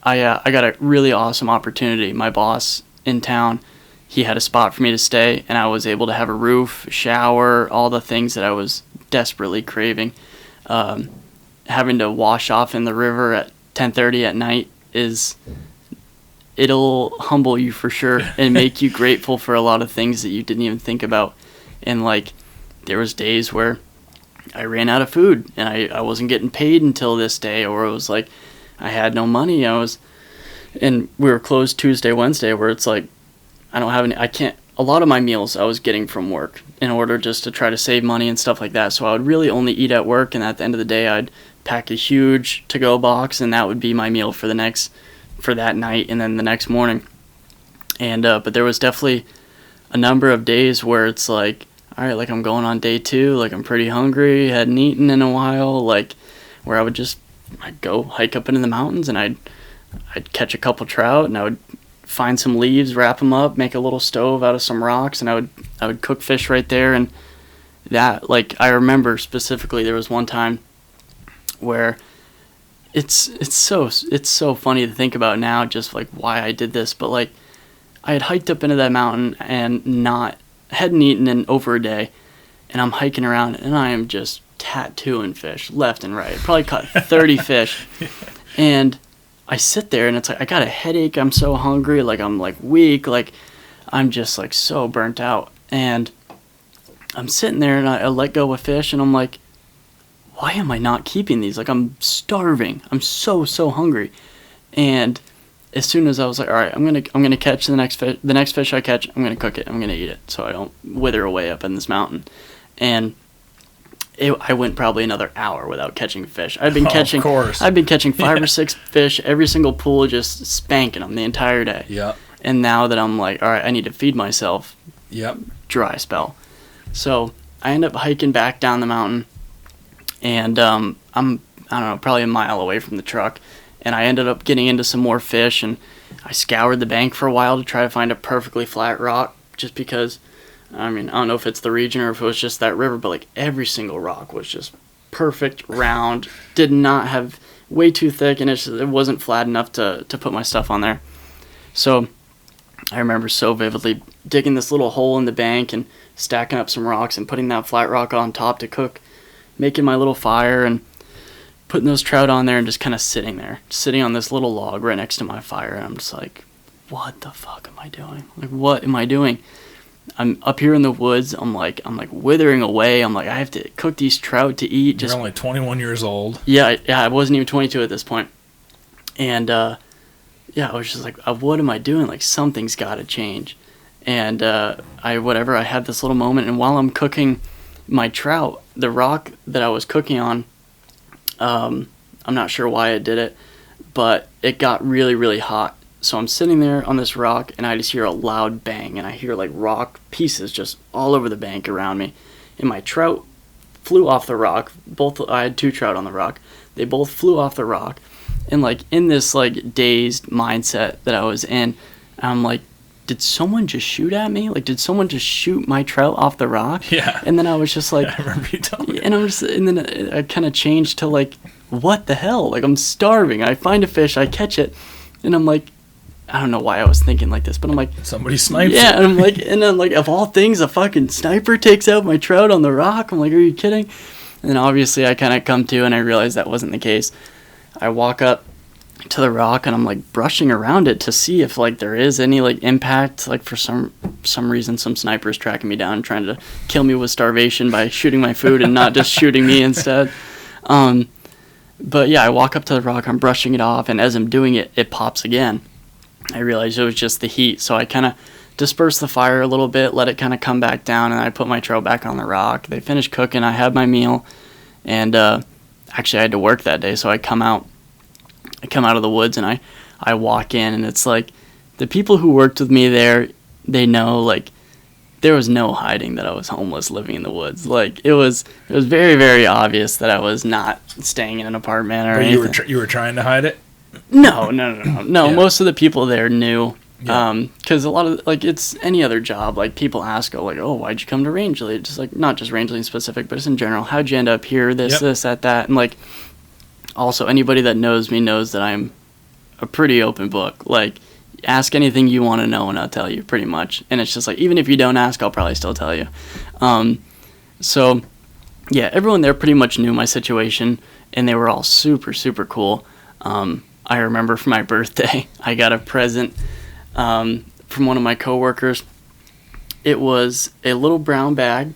B: got a really awesome opportunity. My boss in town, he had a spot for me to stay, and I was able to have a roof, shower, all the things that I was desperately craving. Having to wash off in the river at 10:30 at night it'll humble you for sure and make you grateful for a lot of things that you didn't even think about. And like there was days where I ran out of food and I wasn't getting paid until this day, or it was like I had no money. And we were closed Tuesday, Wednesday, where it's like a lot of my meals I was getting from work in order just to try to save money and stuff like that. So I would really only eat at work, and at the end of the day I'd pack a huge to-go box, and that would be my meal for that night and then the next morning. And but there was definitely a number of days where it's like, all right, like I'm going on day 2, like I'm pretty hungry, hadn't eaten in a while, like where I'd go hike up into the mountains, and I'd catch a couple trout, and I would find some leaves, wrap them up, make a little stove out of some rocks, and I would cook fish right there. And that, like, I remember specifically there was one time where it's so funny to think about now, just like why I did this. But like, I had hiked up into that mountain and hadn't eaten in over a day, and I'm hiking around and I am just tattooing fish left and right. Probably caught 30 fish, and I sit there and it's like I got a headache. I'm so hungry, like I'm like weak, like I'm just like so burnt out, and I'm sitting there and I let go of a fish and I'm like, why am I not keeping these? Like I'm starving. I'm so hungry. And as soon as I was like, all right, I'm gonna catch the next fish I catch, I'm gonna cook it. I'm gonna eat it so I don't wither away up in this mountain. And I went probably another hour without catching fish. I've been catching 5 or 6 fish every single pool, just spanking them the entire day.
C: Yep.
B: And now that I'm like, all right, I need to feed myself.
C: Yep.
B: Dry spell. So I end up hiking back down the mountain, and I'm, I don't know, probably a mile away from the truck, and I ended up getting into some more fish, and I scoured the bank for a while to try to find a perfectly flat rock, just because, I mean, I don't know if it's the region or if it was just that river, but like every single rock was just perfect, round, did not have, way too thick, and it wasn't flat enough to put my stuff on there. So I remember so vividly digging this little hole in the bank and stacking up some rocks and putting that flat rock on top to cook, making my little fire and putting those trout on there and just kind of sitting on this little log right next to my fire. And I'm just like, what the fuck am I doing? Like, what am I doing? I'm up here in the woods. I'm like withering away. I'm like, I have to cook these trout to eat.
C: You're only 21 years old.
B: Yeah, I wasn't even 22 at this point. And, yeah, I was just like, what am I doing? Like, something's got to change. And I had this little moment, and while I'm cooking my trout, the rock that I was cooking on, I'm not sure why I did it, but it got really, really hot. So I'm sitting there on this rock, and I just hear a loud bang, and I hear like rock pieces just all over the bank around me. And my trout flew off the rock. I had 2 trout on the rock. They both flew off the rock. And like in this like dazed mindset that I was in, I'm like, did someone just shoot at me? Like, did someone just shoot my trout off the rock?
C: Yeah.
B: And then I was just like,
C: I remember you telling me.
B: And then I kind of changed to like, what the hell? Like, I'm starving. I find a fish, I catch it, and I'm like, I don't know why I was thinking like this, but I'm like,
C: somebody snipes
B: yeah,
C: it.
B: and I'm like, of all things, a fucking sniper takes out my trout on the rock. I'm like, are you kidding? And then obviously I kind of come to and I realize that wasn't the case. I walk up to the rock and I'm like brushing around it to see if like there is any like impact, like for some reason some sniper is tracking me down trying to kill me with starvation by shooting my food and not just shooting me instead. But yeah, I walk up to the rock, I'm brushing it off, and as I'm doing it, it pops again. I realized it was just the heat, so I kind of dispersed the fire a little bit, let it kind of come back down, and I put my trout back on the rock. They finished cooking, I had my meal, and actually I had to work that day, so I come out of the woods and I walk in, and it's like the people who worked with me there, they know like there was no hiding that I was homeless living in the woods. Like it was very, very obvious that I was not staying in an apartment or anything.
C: But you were trying to hide it?
B: No.
C: Yeah.
B: Most of the people there knew.
C: Yeah.
B: Because a lot of, like, it's any other job, like, people ask, like, oh, why'd you come to Rangeley? Just, like, not just Rangeley specific, but it's in general. How'd you end up here? This, that. And, like, also, anybody that knows me knows that I'm a pretty open book. Like, ask anything you want to know, and I'll tell you, pretty much. And it's just, like, even if you don't ask, I'll probably still tell you. So, yeah, everyone there pretty much knew my situation, and they were all super, super cool. I remember for my birthday, I got a present from one of my coworkers. It was a little brown bag,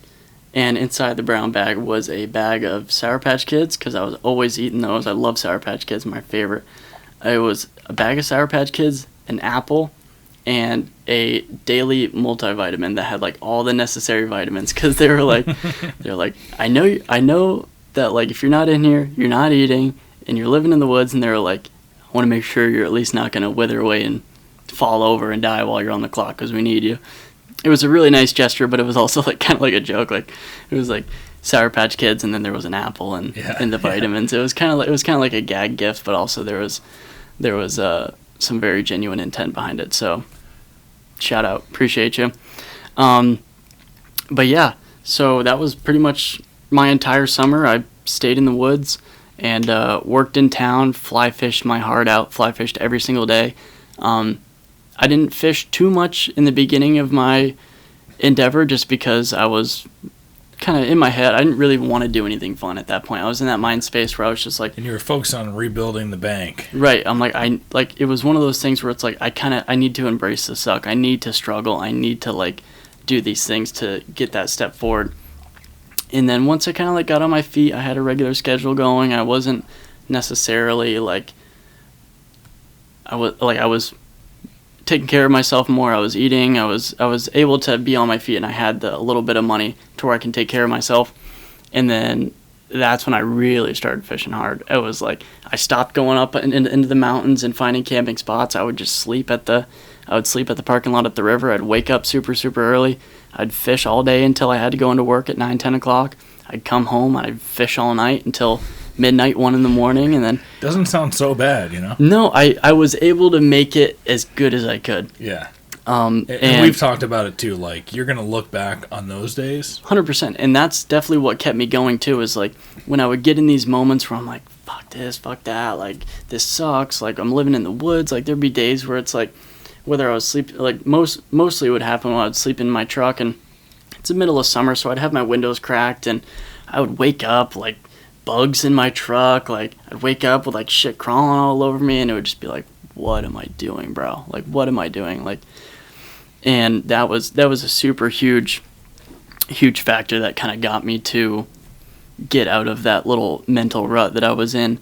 B: and inside the brown bag was a bag of Sour Patch Kids, because I was always eating those. I love Sour Patch Kids, my favorite. It was a bag of Sour Patch Kids, an apple, and a daily multivitamin that had like all the necessary vitamins, because they were like, I know that like if you're not in here, you're not eating, and you're living in the woods, and they were like, I want to make sure you're at least not going to wither away and fall over and die while you're on the clock, because we need you. It was a really nice gesture, but it was also like kind of like a joke. Like it was like Sour Patch Kids, and then there was an apple and the vitamins. It was kind of like a gag gift, but also there was some very genuine intent behind it. So shout out, appreciate you. But yeah, so that was pretty much my entire summer. I stayed in the woods, and worked in town, fly fished my heart out, fly fished every single day. I didn't fish too much in the beginning of my endeavor just because I was kind of in my head. I didn't really want to do anything fun at that point. I was in that mind space where I was just like...
C: And you were focused on rebuilding the bank.
B: Right. I'm like, it was one of those things where it's like, I need to embrace the suck. I need to struggle. I need to, like, do these things to get that step forward. And then once I kind of, like, got on my feet, I had a regular schedule going. I wasn't necessarily, like... I was taking care of myself more. I was eating. I was able to be on my feet, and I had a little bit of money to where I can take care of myself. And then that's when I really started fishing hard. It was like I stopped going up into the mountains and finding camping spots. I would just sleep at the parking lot at the river. I'd wake up super, super early. I'd fish all day until I had to go into work at 9, 10 o'clock. I'd come home. I'd fish all night until midnight, 1 in the morning, and then...
C: Doesn't sound so bad, you know?
B: No, I was able to make it as good as I could.
C: Yeah.
B: And
C: we've talked about it, too. Like, you're going to look back on those days.
B: 100%. And that's definitely what kept me going, too, is, like, when I would get in these moments where I'm like, fuck this, fuck that, like, this sucks, like, I'm living in the woods. Like, there'd be days where it's, like, whether I was sleeping... Like, mostly it would happen when I would sleep in my truck, and it's the middle of summer, so I'd have my windows cracked, and I would wake up, like, bugs in my truck. Like, I'd wake up with, like, shit crawling all over me, and it would just be like, what am I doing, bro? Like, what am I doing? Like, and that was a super huge factor that kind of got me to get out of that little mental rut that I was in.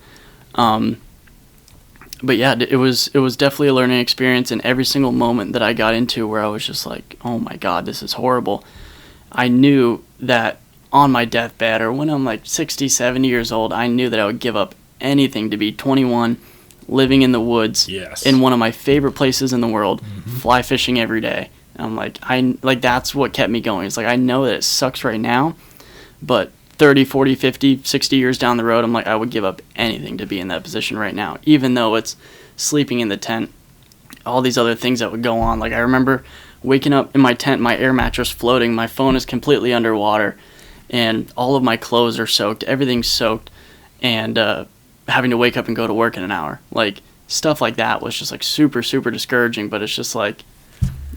B: But yeah, it was definitely a learning experience, and every single moment that I got into where I was just like, oh my God, this is horrible. I knew that on my deathbed, or when I'm like 60, 70 years old, I knew that I would give up anything to be 21, living in the woods,
C: yes,
B: in one of my favorite places in the world, fly fishing every day. And I'm like, that's what kept me going. It's like, I know that it sucks right now, but 30, 40, 50, 60 years down the road, I'm like, I would give up anything to be in that position right now, even though it's sleeping in the tent, all these other things that would go on. Like, I remember waking up in my tent, my air mattress floating, my phone is completely underwater, and all of my clothes are soaked, everything's soaked, and having to wake up and go to work in an hour. Like, stuff like that was just, like, super, super discouraging, but it's just, like,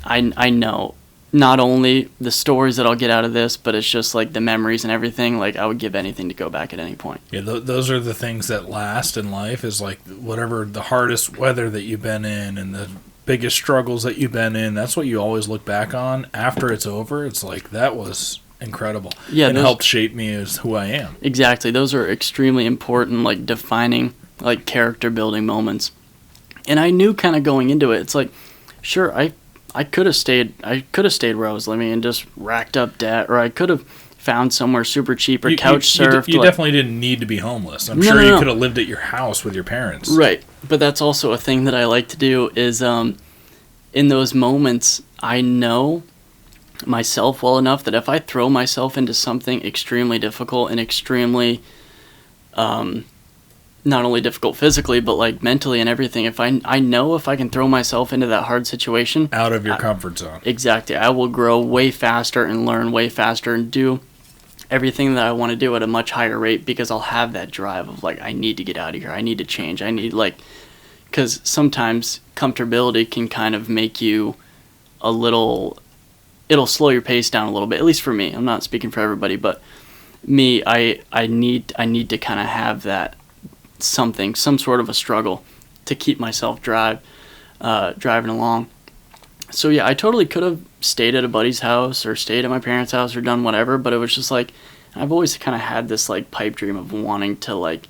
B: I know not only the stories that I'll get out of this, but it's just, like, the memories and everything. Like, I would give anything to go back at any point.
C: Yeah, those are the things that last in life, is, like, whatever the hardest weather that you've been in and the biggest struggles that you've been in, that's what you always look back on after it's over. It's like, that was... incredible. Yeah, and helped shape me as who I am.
B: Exactly. Those are extremely important, like, defining, like, character building moments. And I knew kind of going into it, it's like, sure, I could have stayed where I was living and just racked up debt, or I could have found somewhere super cheap or couch surfed.
C: You definitely didn't need to be homeless. I'm sure you could have lived at your house with your parents.
B: Right. But that's also a thing that I like to do is in those moments, I know myself well enough that if I throw myself into something extremely difficult and extremely not only difficult physically but like mentally and everything, if I know if I can throw myself into that hard situation
C: out of your comfort zone,
B: exactly, I will grow way faster and learn way faster and do everything that I want to do at a much higher rate, because I'll have that drive of like, I need to get out of here, I need to change, I need, like, because sometimes comfortability can kind of make you a little, it'll slow your pace down a little bit, at least for me. I'm not speaking for everybody, but me, I need to kind of have that some sort of a struggle to keep myself driving along. So yeah, I totally could have stayed at a buddy's house or stayed at my parents' house or done whatever, but it was just like, I've always kind of had this like pipe dream of wanting to like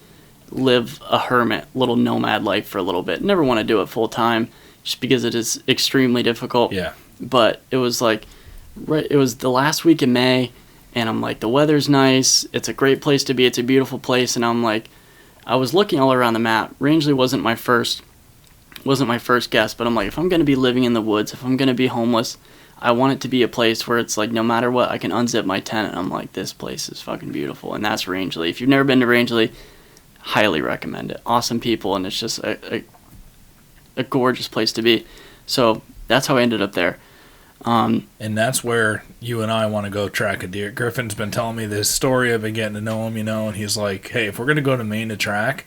B: live a hermit, little nomad life for a little bit. Never want to do it full time, just because it is extremely difficult.
C: Yeah.
B: But it was like, it was the last week in May, and I'm like, the weather's nice, it's a great place to be, it's a beautiful place, and I'm like, I was looking all around the map. Rangeley wasn't my first guess, but I'm like, if I'm going to be living in the woods, if I'm going to be homeless, I want it to be a place where it's like, no matter what, I can unzip my tent, and I'm like, this place is fucking beautiful, and that's Rangeley. If you've never been to Rangeley, highly recommend it. Awesome people, and it's just a gorgeous place to be. So that's how I ended up there.
C: And that's where you and I want to go track a deer. Griffin's been telling me this story. I've been getting to know him, and he's like, hey, if we're going to go to Maine to track,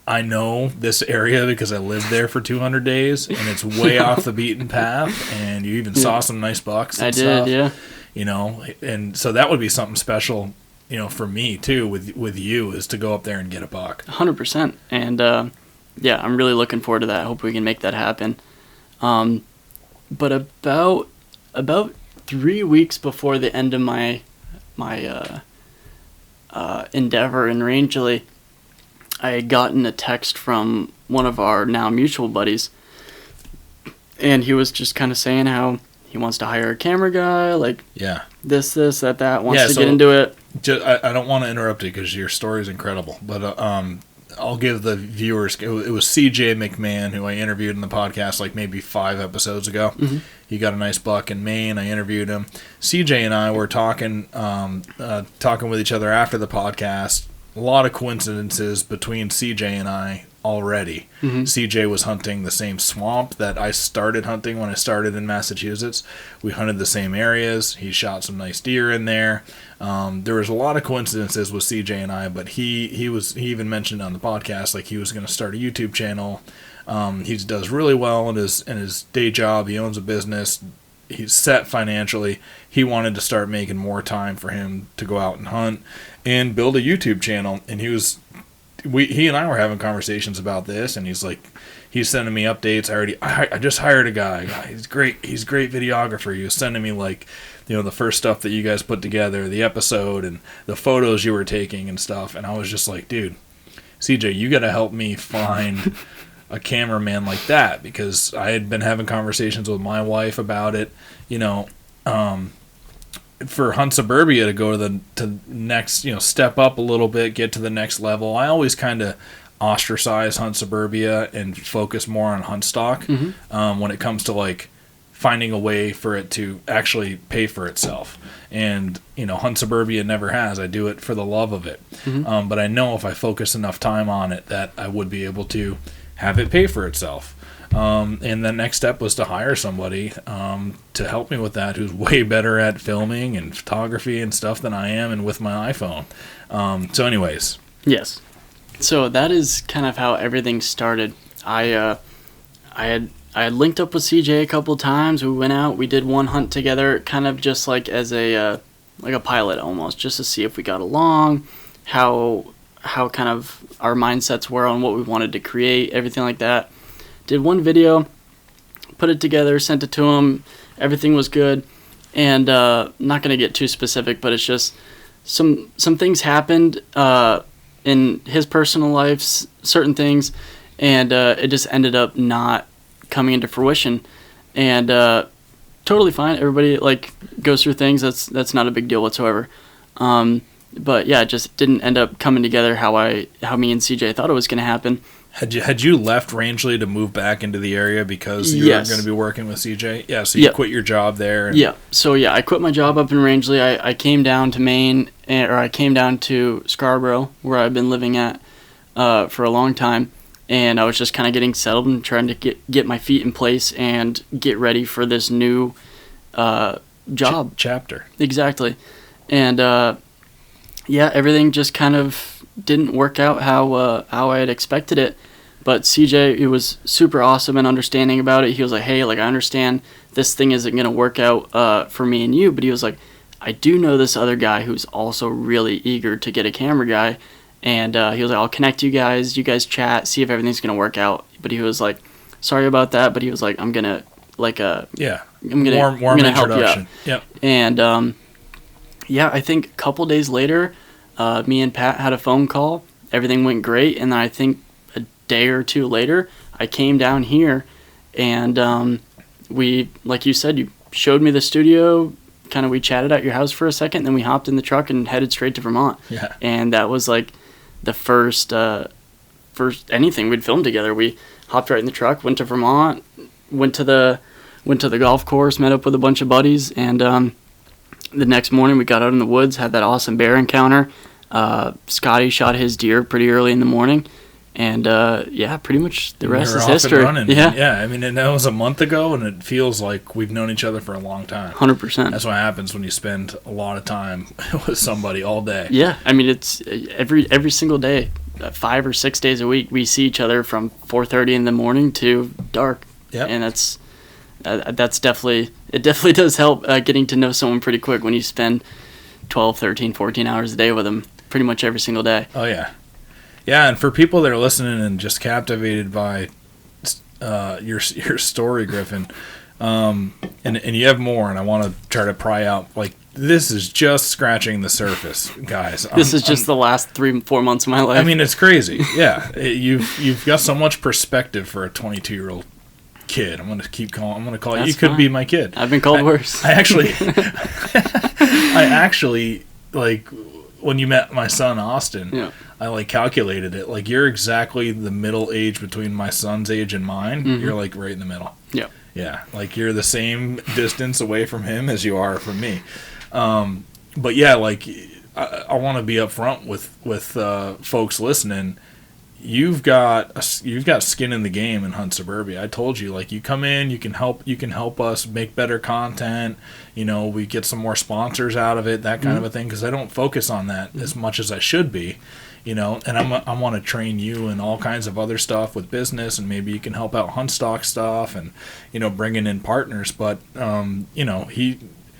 C: I know this area because I lived there for 200 days, and it's way off the beaten path, and you even saw some nice bucks and stuff.
B: I did,
C: yeah. And so that would be something special, for me, too, with you, is to go up there and get a buck.
B: 100%. And, yeah, I'm really looking forward to that. I hope we can make that happen. But about 3 weeks before the end of my endeavor in Rangeley, I had gotten a text from one of our now mutual buddies, and he was just kind of saying how he wants to hire a camera guy, like this, that, wants to get into it.
C: I don't want to interrupt you because your story is incredible, but I'll give the viewers, it was CJ McMahon, who I interviewed in the podcast like maybe 5 episodes ago. Mm-hmm. He got a nice buck in Maine. I interviewed him. CJ and I were talking with each other after the podcast. A lot of coincidences between CJ and I already. Mm-hmm. CJ was hunting the same swamp that I started hunting when I started in Massachusetts. We hunted the same areas. He shot some nice deer in there. There was a lot of coincidences with CJ and I, but he even mentioned on the podcast like he was going to start a YouTube channel. He does really well in his day job. He owns a business. He's set financially. He wanted to start making more time for him to go out and hunt and build a YouTube channel. And he and I were having conversations about this, and he's sending me updates. I just hired a guy. He's great. He's a great videographer. He was sending me the first stuff that you guys put together, the episode and the photos you were taking and stuff. And I was just like, dude, CJ, you got to help me find a cameraman like that, because I had been having conversations with my wife about it, for Hunt Suburbia to go to next, step up a little bit, get to the next level. I always kind of ostracize Hunt Suburbia and focus more on HUNTSTOCK when it comes to finding a way for it to actually pay for itself. And Hunt Suburbia never has. I do it for the love of it. Mm-hmm. But I know if I focus enough time on it that I would be able to have it pay for itself. And the next step was to hire somebody to help me with that, who's way better at filming and photography and stuff than I am, and with my iPhone. So anyways.
B: Yes. So that is kind of how everything started. I had linked up with CJ a couple times. We went out, we did one hunt together, kind of just as a pilot almost, just to see if we got along, how kind of our mindsets were on what we wanted to create, everything like that. Did one video, put it together, sent it to him. Everything was good. And not going to get too specific, but it's just some things happened in his personal life, certain things, and it just ended up not coming into fruition. And totally fine. Everybody goes through things. That's not a big deal whatsoever. But yeah, it just didn't end up coming together how me and CJ thought it was going to happen.
C: Had you left Rangeley to move back into the area because you were going to be working with CJ? Yeah, so you quit your job there.
B: Yeah, so I quit my job up in Rangeley. I came down to Maine, or I came down to Scarborough, where I've been living at for a long time, and I was just kind of getting settled and trying to get my feet in place and get ready for this new job.
C: Chapter.
B: Exactly. And everything just kind of didn't work out how I had expected it. But CJ, he was super awesome and understanding about it. He was like, hey, I understand this thing isn't going to work out for me and you. But he was like, I do know this other guy who's also really eager to get a camera guy. And he was like, I'll connect you guys chat, see if everything's going to work out. But he was like, sorry about that. But he was like, I'm going to, I'm going to help you out.
C: Yep.
B: And, I think a couple days later, me and Pat had a phone call. Everything went great. And then I think a day or two later, I came down here, and we, like you said, you showed me the studio. Kind of we chatted at your house for a second, then we hopped in the truck and headed straight to Vermont.
C: Yeah.
B: And that was the first anything we'd filmed together. We hopped right in the truck, went to Vermont, went to the golf course, met up with a bunch of buddies, and the next morning we got out in the woods, had that awesome bear encounter. Scotty shot his deer pretty early in the morning, And yeah, pretty much the rest
C: You're
B: is
C: off and
B: history.
C: running.
B: Yeah,
C: I mean, and that was a month ago, and it feels like we've known each other for a long time.
B: 100%.
C: That's what happens when you spend a lot of time with somebody all day.
B: Yeah, I mean, it's every single day, 5 or 6 days a week, we see each other from 4:30 in the morning to dark.
C: Yep.
B: And that's definitely does help getting to know someone pretty quick when you spend 12, 13, 14 hours a day with them pretty much every single day.
C: Oh, yeah. Yeah, and for people that are listening and just captivated by your story, Griffin, and you have more, and I want to try to pry out, like, this is just scratching the surface, guys.
B: This is just the last 3-4 months of my life.
C: I mean, it's crazy. Yeah, you've got so much perspective for a 22-year-old kid. I'm going to keep calling. I'm going to call you. You could be my kid.
B: I've been called worse.
C: I actually, like, when you met my son Austin,
B: Yeah.
C: I like calculated it. Like, you're exactly the middle age between my son's age and mine.
B: Mm-hmm.
C: You're like right in the middle.
B: Yeah.
C: Yeah, like you're the same distance away from him as you are from me. But yeah, like I want to be upfront with folks listening. You've got skin in the game in Hunt Suburbia. I told you, like, you come in, you can help us make better content. You know, we get some more sponsors out of it, that kind of a thing. Because I don't focus on that as much as I should be. You know, and I want to train you in all kinds of other stuff with business, and maybe you can help out HUNTSTOCK stuff, and bringing in partners. But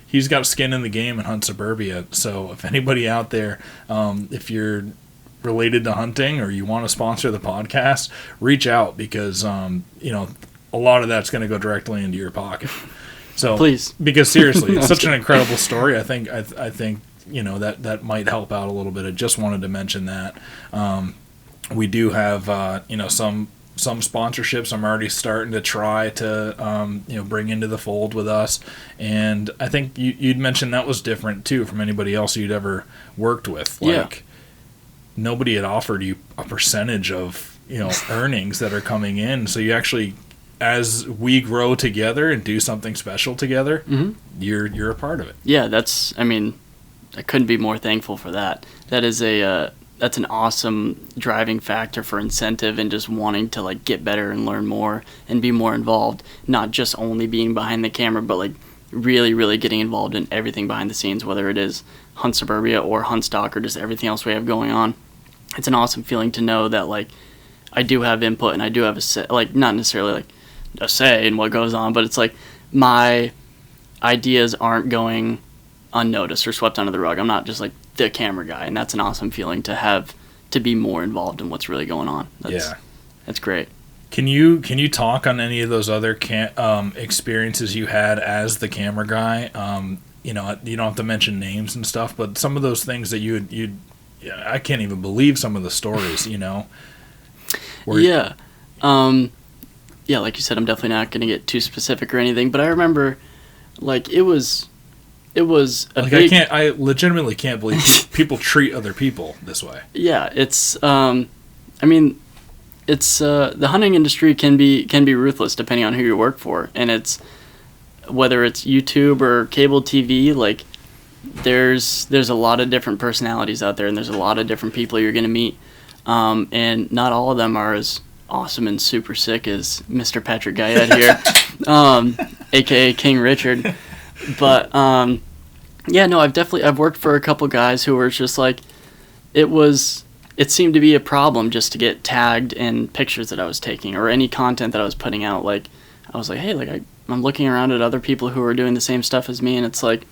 C: he's got skin in the game in Hunt Suburbia. So if anybody out there, if you're related to hunting or you want to sponsor the podcast, reach out, because a lot of that's going to go directly into your pocket. So
B: Please,
C: because seriously, it's such an incredible story. I think that might help out a little bit. I just wanted to mention that. We do have some sponsorships I'm already starting to try to bring into the fold with us, and I think you'd mentioned that was different too from anybody else you'd ever worked with. Like, nobody had offered you a percentage of earnings that are coming in, so you actually, as we grow together and do something special together, you're a part of it.
B: Yeah, I couldn't be more thankful for that. That is that's an awesome driving factor for incentive and just wanting to like get better and learn more and be more involved, not just only being behind the camera, but like really, really getting involved in everything behind the scenes, whether it is Hunt Suburbia or HUNTSTOCK or just everything else we have going on. It's an awesome feeling to know that like I do have input and I do have a say, like not necessarily like a say in what goes on, but it's like my ideas aren't going unnoticed or swept under the rug. I'm not just like the camera guy, and that's an awesome feeling to have, to be more involved in what's really going on. That's great.
C: Can you talk on any of those other experiences you had as the camera guy? You don't have to mention names and stuff, but some of those things that I can't even believe some of the stories.
B: Yeah, like you said, I'm definitely not going to get too specific or anything, but I remember, like, it was a big...
C: I legitimately can't believe people treat other people this way.
B: Yeah, it's, the hunting industry can be ruthless depending on who you work for, and it's, whether it's YouTube or cable TV, like, there's a lot of different personalities out there, and there's a lot of different people you're going to meet, and not all of them are as awesome and super sick as Mr. Patrick Guyette here, aka King Richard. But I've worked for a couple guys who were just like, it seemed to be a problem just to get tagged in pictures that I was taking or any content that I was putting out. Like, I was like, hey, like I'm looking around at other people who are doing the same stuff as me, and it's like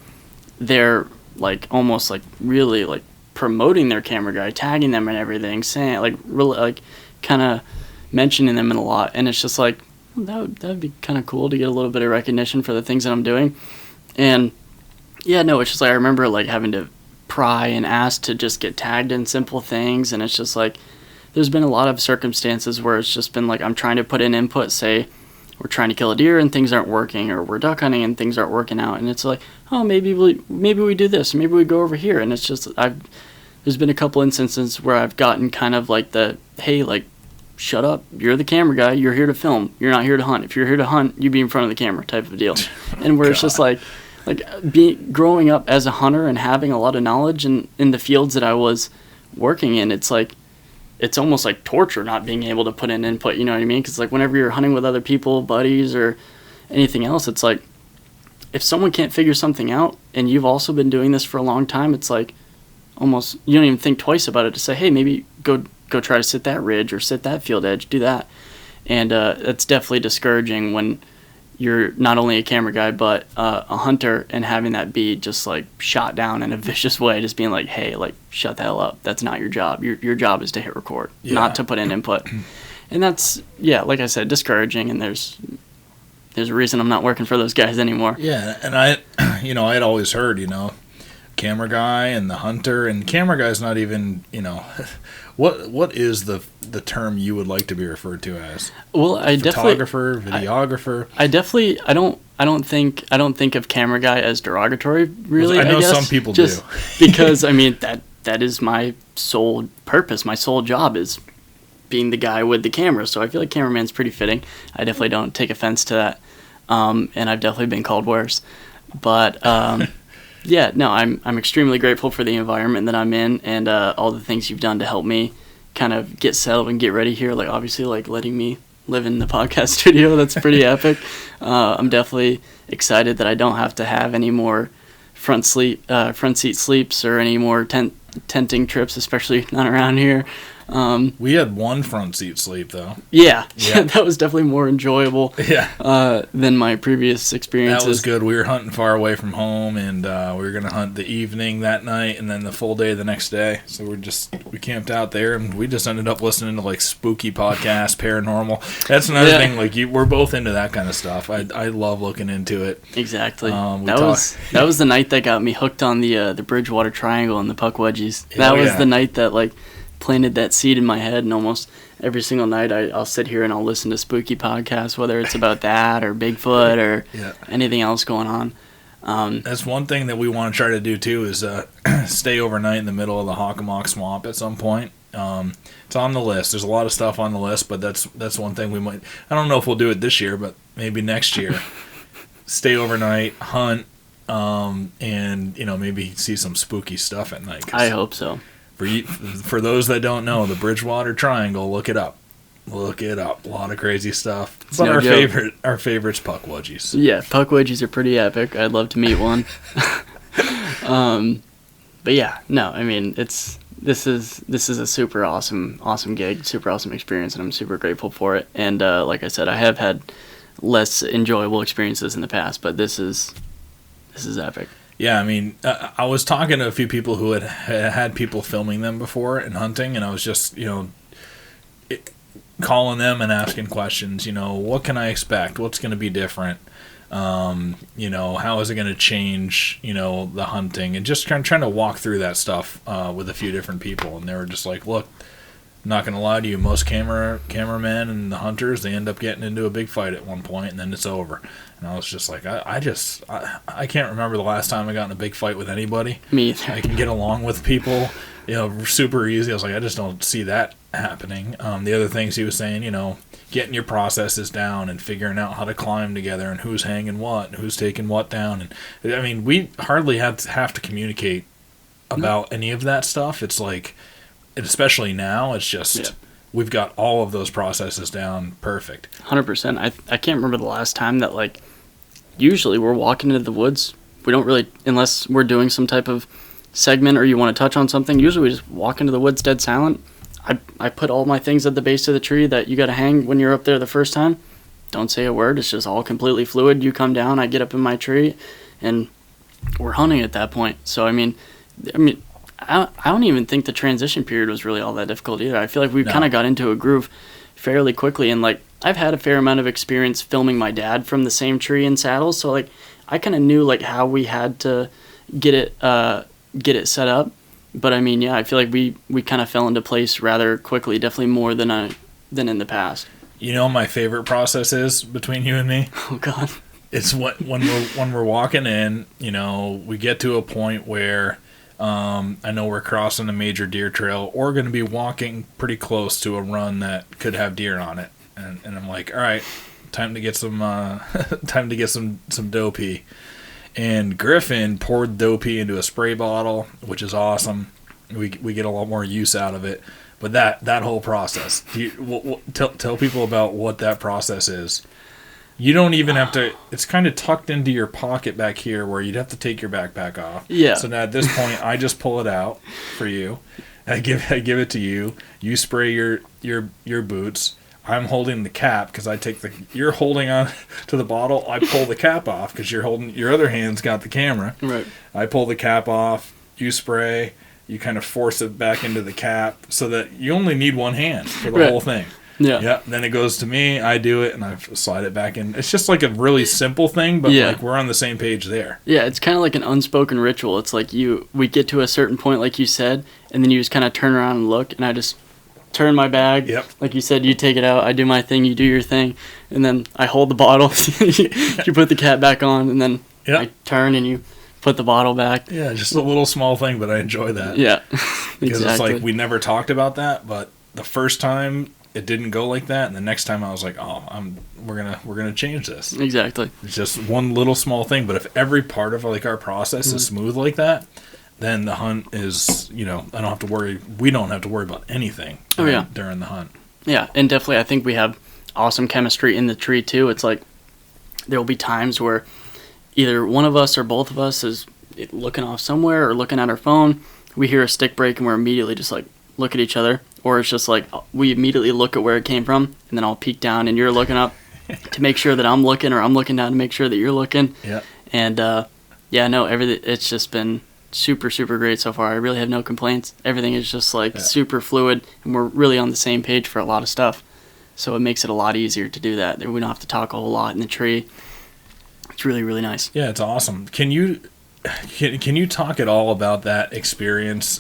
B: they're like almost like really like promoting their camera guy, tagging them and everything, saying like really like kind of mentioning them in a lot, and it's just like that would be kind of cool to get a little bit of recognition for the things that I'm doing. And it's just like I remember like having to pry and ask to just get tagged in simple things, and it's just like there's been a lot of circumstances where it's just been like I'm trying to put in input, say we're trying to kill a deer and things aren't working, or we're duck hunting and things aren't working out, and it's like, oh, maybe we do this, maybe we go over here, and it's just there's been a couple instances where I've gotten kind of like the, hey, like, shut up, you're the camera guy, you're here to film, you're not here to hunt. If you're here to hunt, you be in front of the camera type of deal. And where it's just like growing up as a hunter and having a lot of knowledge in the fields that I was working in, it's like it's almost like torture not being able to put in input, you know what I mean? Because like whenever you're hunting with other people, buddies, or anything else, it's like if someone can't figure something out and you've also been doing this for a long time, it's like almost you don't even think twice about it to say, hey, maybe go try to sit that ridge or sit that field edge, do that. And it's definitely discouraging when you're not only a camera guy but a hunter, and having that be just like shot down in a vicious way, just being like, hey, like shut the hell up, that's not your job. Your job is to hit record, not to put in input. And that's, like I said, discouraging, and there's a reason I'm not working for those guys anymore.
C: Yeah, and I'd always heard, camera guy and the hunter, and camera guy's not even, what is the term you would like to be referred to as?
B: Well,
C: photographer, videographer.
B: I don't think of camera guy as derogatory, really.
C: I know
B: guess.
C: some people
B: just
C: do.
B: Because I mean that is my sole purpose. My sole job is being the guy with the camera. So I feel like cameraman's pretty fitting. I definitely don't take offense to that. And I've definitely been called worse. But yeah, no, I'm extremely grateful for the environment that I'm in, and all the things you've done to help me kind of get settled and get ready here. Like obviously, like letting me live in the podcast studio, that's pretty epic. I'm definitely excited that I don't have to have any more front seat sleeps or any more tenting trips, especially not around here.
C: We had one front seat sleep though.
B: Yeah, that was definitely more enjoyable. Than my previous experiences.
C: That was good. We were hunting far away from home, and we were gonna hunt the evening that night, and then the full day the next day. So we camped out there, and we just ended up listening to like spooky podcasts, paranormal. That's another thing. Like we're both into that kind of stuff. I love looking into it.
B: Exactly. That was the night that got me hooked on the Bridgewater Triangle and the puck wedgies. That was the night that like planted that seed in my head, and almost every single night I'll sit here and I'll listen to spooky podcasts, whether it's about that or Bigfoot or anything else going on.
C: That's one thing that we want to try to do too, is stay overnight in the middle of the Hockomock Swamp at some point. It's on the list. There's a lot of stuff on the list, but that's one thing we might. I don't know if we'll do it this year, but maybe next year. Stay overnight, hunt, and maybe see some spooky stuff at night.
B: I hope so.
C: For those that don't know, the Bridgewater Triangle, look it up. Look it up. A lot of crazy stuff. But our favorite's puck wedgies.
B: Yeah, puck wedgies are pretty epic. I'd love to meet one. But yeah, no, I mean this is a super awesome gig, super awesome experience, and I'm super grateful for it. And like I said, I have had less enjoyable experiences in the past, but this is epic.
C: Yeah, I mean, I was talking to a few people who had people filming them before and hunting, and I was just, calling them and asking questions. What can I expect? What's going to be different? How is it going to change, the hunting? And just trying to walk through that stuff with a few different people, and they were just like, look, I'm not going to lie to you, most cameramen and the hunters, they end up getting into a big fight at one point, and then it's over. And I was just like, I can't remember the last time I got in a big fight with anybody.
B: Me either.
C: I can get along with people, super easy. I was like, I just don't see that happening. The other things he was saying, getting your processes down and figuring out how to climb together and who's hanging what and who's taking what down. And I mean, we hardly have to communicate about any of that stuff. It's like, especially now, it's just we've got all of those processes down perfect.
B: 100%. I can't remember the last time that, like, usually we're walking into the woods. We don't really, unless we're doing some type of segment or you want to touch on something, usually we just walk into the woods dead silent. I put all my things at the base of the tree that you got to hang when you're up there the first time. Don't say a word. It's just all completely fluid. You come down, I get up in my tree, and we're hunting at that point. So, I mean, I don't even think the transition period was really all that difficult either. I feel like we kind of got into a groove fairly quickly, and like I've had a fair amount of experience filming my dad from the same tree and saddles, so like I kind of knew like how we had to get it set up. But I mean, yeah, I feel like we kind of fell into place rather quickly, definitely more than in the past.
C: My favorite process is between you and me.
B: Oh God,
C: it's when we're walking in. We get to a point where. I know we're crossing a major deer trail or going to be walking pretty close to a run that could have deer on it, and I'm like, all right, time to get some doe pee. And Griffin poured doe pee into a spray bottle, which is awesome. We get a lot more use out of it. But that whole process, tell people about what that process is. You don't even have to. It's kind of tucked into your pocket back here, where you'd have to take your backpack off.
B: Yeah.
C: So now at this point, I just pull it out for you. I give it to you. You spray your boots. I'm holding the cap because you're holding on to the bottle. I pull the cap off because you're holding, your other hand's got the camera.
B: Right.
C: I pull the cap off. You spray. You kind of force it back into the cap so that you only need one hand for the whole thing.
B: Yeah.
C: Yeah. Then it goes to me. I do it and I slide it back in. It's just like a really simple thing, but like we're on the same page there.
B: Yeah, it's kind of like an unspoken ritual. It's like we get to a certain point, like you said, and then you just kind of turn around and look, and I just turn my bag.
C: Yep.
B: Like you said, you take it out, I do my thing, you do your thing, and then I hold the bottle. You put the cap back on, and then I turn and you put the bottle back.
C: Yeah, just a little small thing, but I enjoy that.
B: Yeah,
C: because it's like we never talked about that, but the first time it didn't go like that, and the next time I was like, we're gonna change this.
B: Exactly.
C: It's just one little small thing, but if every part of like our process is smooth like that, then the hunt is, we don't have to worry about anything during the hunt.
B: Yeah, and definitely I think we have awesome chemistry in the tree too. It's like there will be times where either one of us or both of us is looking off somewhere or looking at our phone. We hear a stick break and we're immediately just like look at each other, or it's just like we immediately look at where it came from, and then I'll peek down and you're looking up to make sure that I'm looking, or I'm looking down to make sure that you're looking.
C: Yeah.
B: And everything, it's just been super, super great so far. I really have no complaints. Everything is just like super fluid, and we're really on the same page for a lot of stuff. So it makes it a lot easier to do that. We don't have to talk a whole lot in the tree. It's really, really nice.
C: Yeah, it's awesome. Can you talk at all about that experience?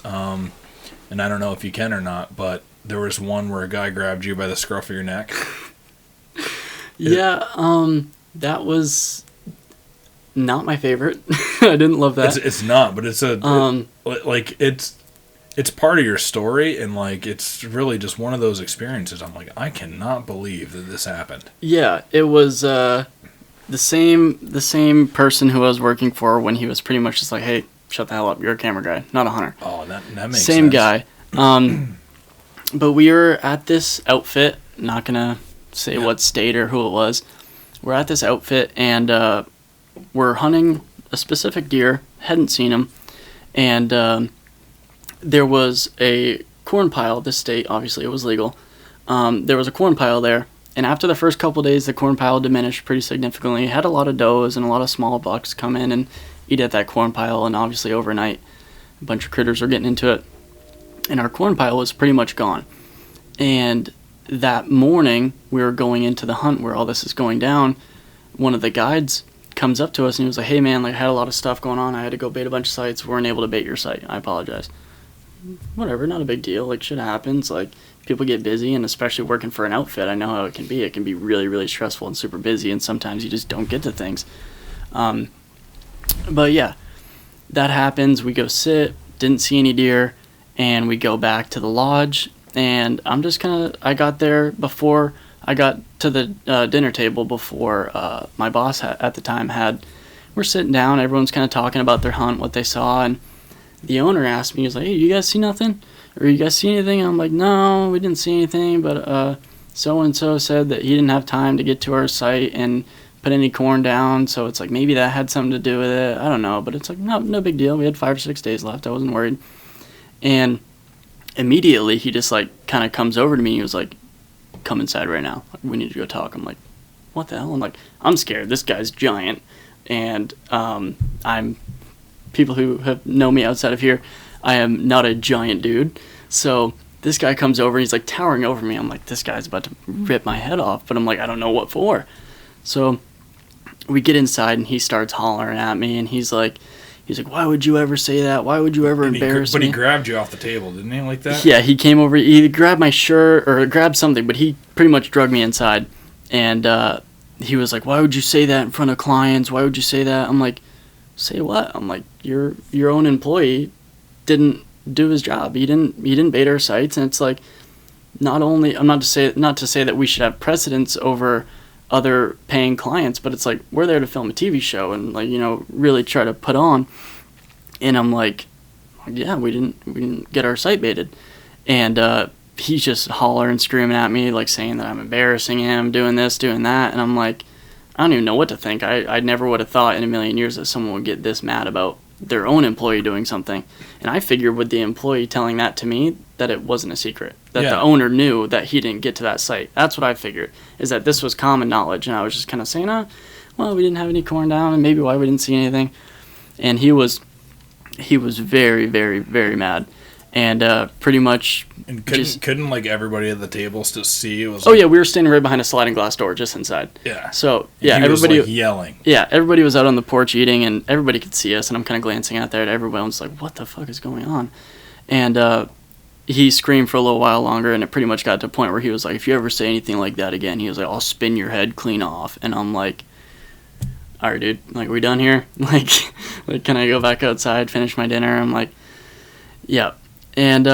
C: And I don't know if you can or not, but there was one where a guy grabbed you by the scruff of your neck.
B: That was not my favorite. I didn't love that.
C: It's not, but it's it's part of your story, and like it's really just one of those experiences. I'm like, I cannot believe that this happened.
B: Yeah, it was the same person who I was working for when he was pretty much just like, hey, shut the hell up, you're a camera guy, not a hunter.
C: Oh, that makes sense.
B: Same guy. But we were at this outfit, not gonna say what state or who it was. We're at this outfit, and we're hunting a specific deer, hadn't seen him, and there was a corn pile. This state, obviously it was legal. There was a corn pile there, and after the first couple of days, the corn pile diminished pretty significantly. It had a lot of does and a lot of small bucks come in and eat at that corn pile, and obviously overnight a bunch of critters were getting into it, and our corn pile was pretty much gone. And that morning we were going into the hunt where all this is going down. One of the guides comes up to us and he was like, hey man, like I had a lot of stuff going on, I had to go bait a bunch of sites, weren't able to bait your site, I apologize. Whatever, not a big deal, like shit happens, like people get busy, and especially working for an outfit, I know how it can be really, really stressful and super busy, and sometimes you just don't get to things. But yeah, that happens. We go sit, didn't see any deer, and we go back to the lodge, and I got there before I got to the dinner table, before my boss at the time we're sitting down, everyone's kind of talking about their hunt, what they saw, and the owner asked me, he was like, hey, you guys see nothing? Or you guys see anything? And I'm like, no, we didn't see anything, but so-and-so said that he didn't have time to get to our site and put any corn down, so it's like maybe that had something to do with it. I don't know, but it's like no big deal. We had 5 or 6 days left. I wasn't worried. And immediately he just like kind of comes over to me. He was like, come inside right now. We need to go talk. I'm like, what the hell? I'm like, I'm scared. This guy's giant, and I'm people who have known me outside of here, I am not a giant dude. So this guy comes over and he's like towering over me. I'm like, this guy's about to rip my head off, but I'm like, I don't know what for. So we get inside and he starts hollering at me, and he's like, why would you ever say that? Why would you ever embarrass me?
C: But he grabbed you off the table, didn't he, like that?
B: Yeah, he came over, he grabbed my shirt or grabbed something, but he pretty much drugged me inside. And he was like, why would you say that in front of clients? Why would you say that? I'm like, say what? I'm like, your own employee didn't do his job. He didn't bait our sites, and it's like, not to say that we should have precedence over other paying clients, but it's like, we're there to film a TV show and like, really try to put on. And I'm like, yeah, we didn't get our site baited. And he's just hollering, screaming at me, like saying that I'm embarrassing him, doing this, doing that. And I'm like, I don't even know what to think. I never would have thought in a million years that someone would get this mad about their own employee doing something. And I figured with the employee telling that to me, that it wasn't a secret. That the owner knew that he didn't get to that site. That's what I figured, is that this was common knowledge. And I was just kind of saying, well, we didn't have any corn down, and maybe why we didn't see anything. And he was very, very, very mad. And pretty much...
C: And couldn't like everybody at the tables to see? It was
B: we were standing right behind a sliding glass door just inside.
C: Yeah.
B: So,
C: and
B: everybody...
C: was, like, yelling.
B: Yeah, everybody was out on the porch eating, and everybody could see us, and I'm kind of glancing out there at everyone. Was like, what the fuck is going on? And he screamed for a little while longer, and it pretty much got to a point where he was like, if you ever say anything like that again, he was like, I'll spin your head clean off. And I'm like, all right, dude, like, we done here? like, can I go back outside, finish my dinner? I'm like, yeah. And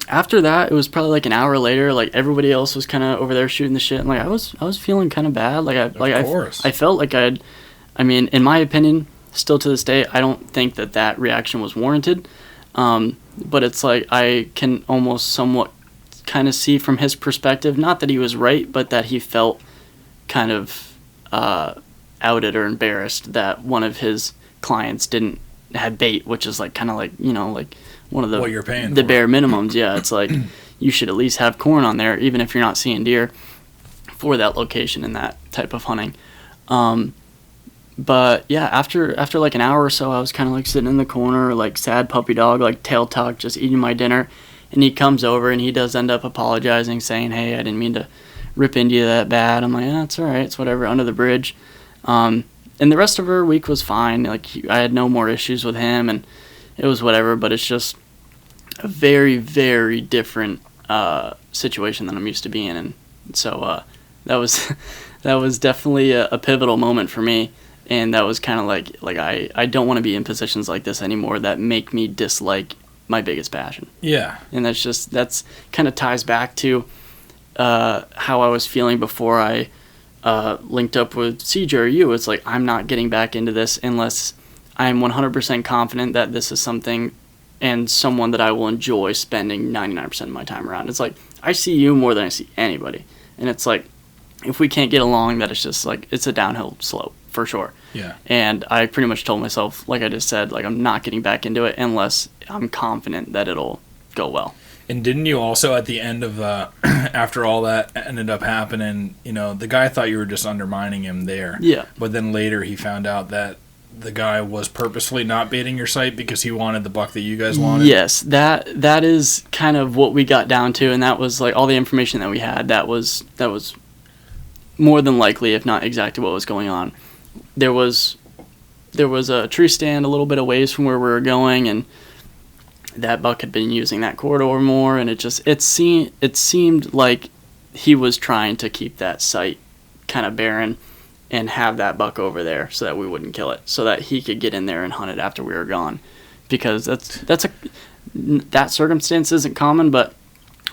B: after that, it was probably like an hour later. Like, everybody else was kind of over there shooting the shit. And like, I was feeling kind of bad. I felt like I mean, in my opinion, still to this day, I don't think that reaction was warranted. But it's like I can almost somewhat kind of see from his perspective, not that he was right, but that he felt kind of outed or embarrassed that one of his clients didn't have bait, which is like kind of like, you know, like one of the
C: what you're paying
B: the
C: for.
B: bare minimums. Yeah, it's like you should at least have corn on there, even if you're not seeing deer for that location and that type of hunting. But yeah, after like an hour or so, I was kind of like sitting in the corner, like sad puppy dog, like tail tucked, just eating my dinner. And he comes over and he does end up apologizing, saying, hey, I didn't mean to rip into you that bad. I'm like, it's all right, it's whatever, under the bridge. And the rest of our week was fine. Like, I had no more issues with him, and it was whatever. But it's just a very, very different situation than I'm used to being in. And so that was definitely a pivotal moment for me. And that was kind of like I don't want to be in positions like this anymore that make me dislike my biggest passion.
C: Yeah.
B: And that's kind of ties back to how I was feeling before I linked up with CJ or you. It's like, I'm not getting back into this unless I'm 100% confident that this is something and someone that I will enjoy spending 99% of my time around. It's like, I see you more than I see anybody. And it's like, if we can't get along, that it's just like, it's a downhill slope for sure.
C: Yeah.
B: And I pretty much told myself, like I just said, like, I'm not getting back into it unless I'm confident that it'll go well.
C: And didn't you also, at the end of after all that ended up happening, you know, the guy thought you were just undermining him there.
B: Yeah.
C: But then later he found out that the guy was purposefully not baiting your site because he wanted the buck that you guys wanted?
B: Yes, that is kind of what we got down to, and that was like all the information that we had. That was more than likely, if not exactly, what was going on. There was a tree stand a little bit away from where we were going, and that buck had been using that corridor more, and it seemed like he was trying to keep that site kind of barren and have that buck over there so that we wouldn't kill it, so that he could get in there and hunt it after we were gone. Because that circumstance isn't common, but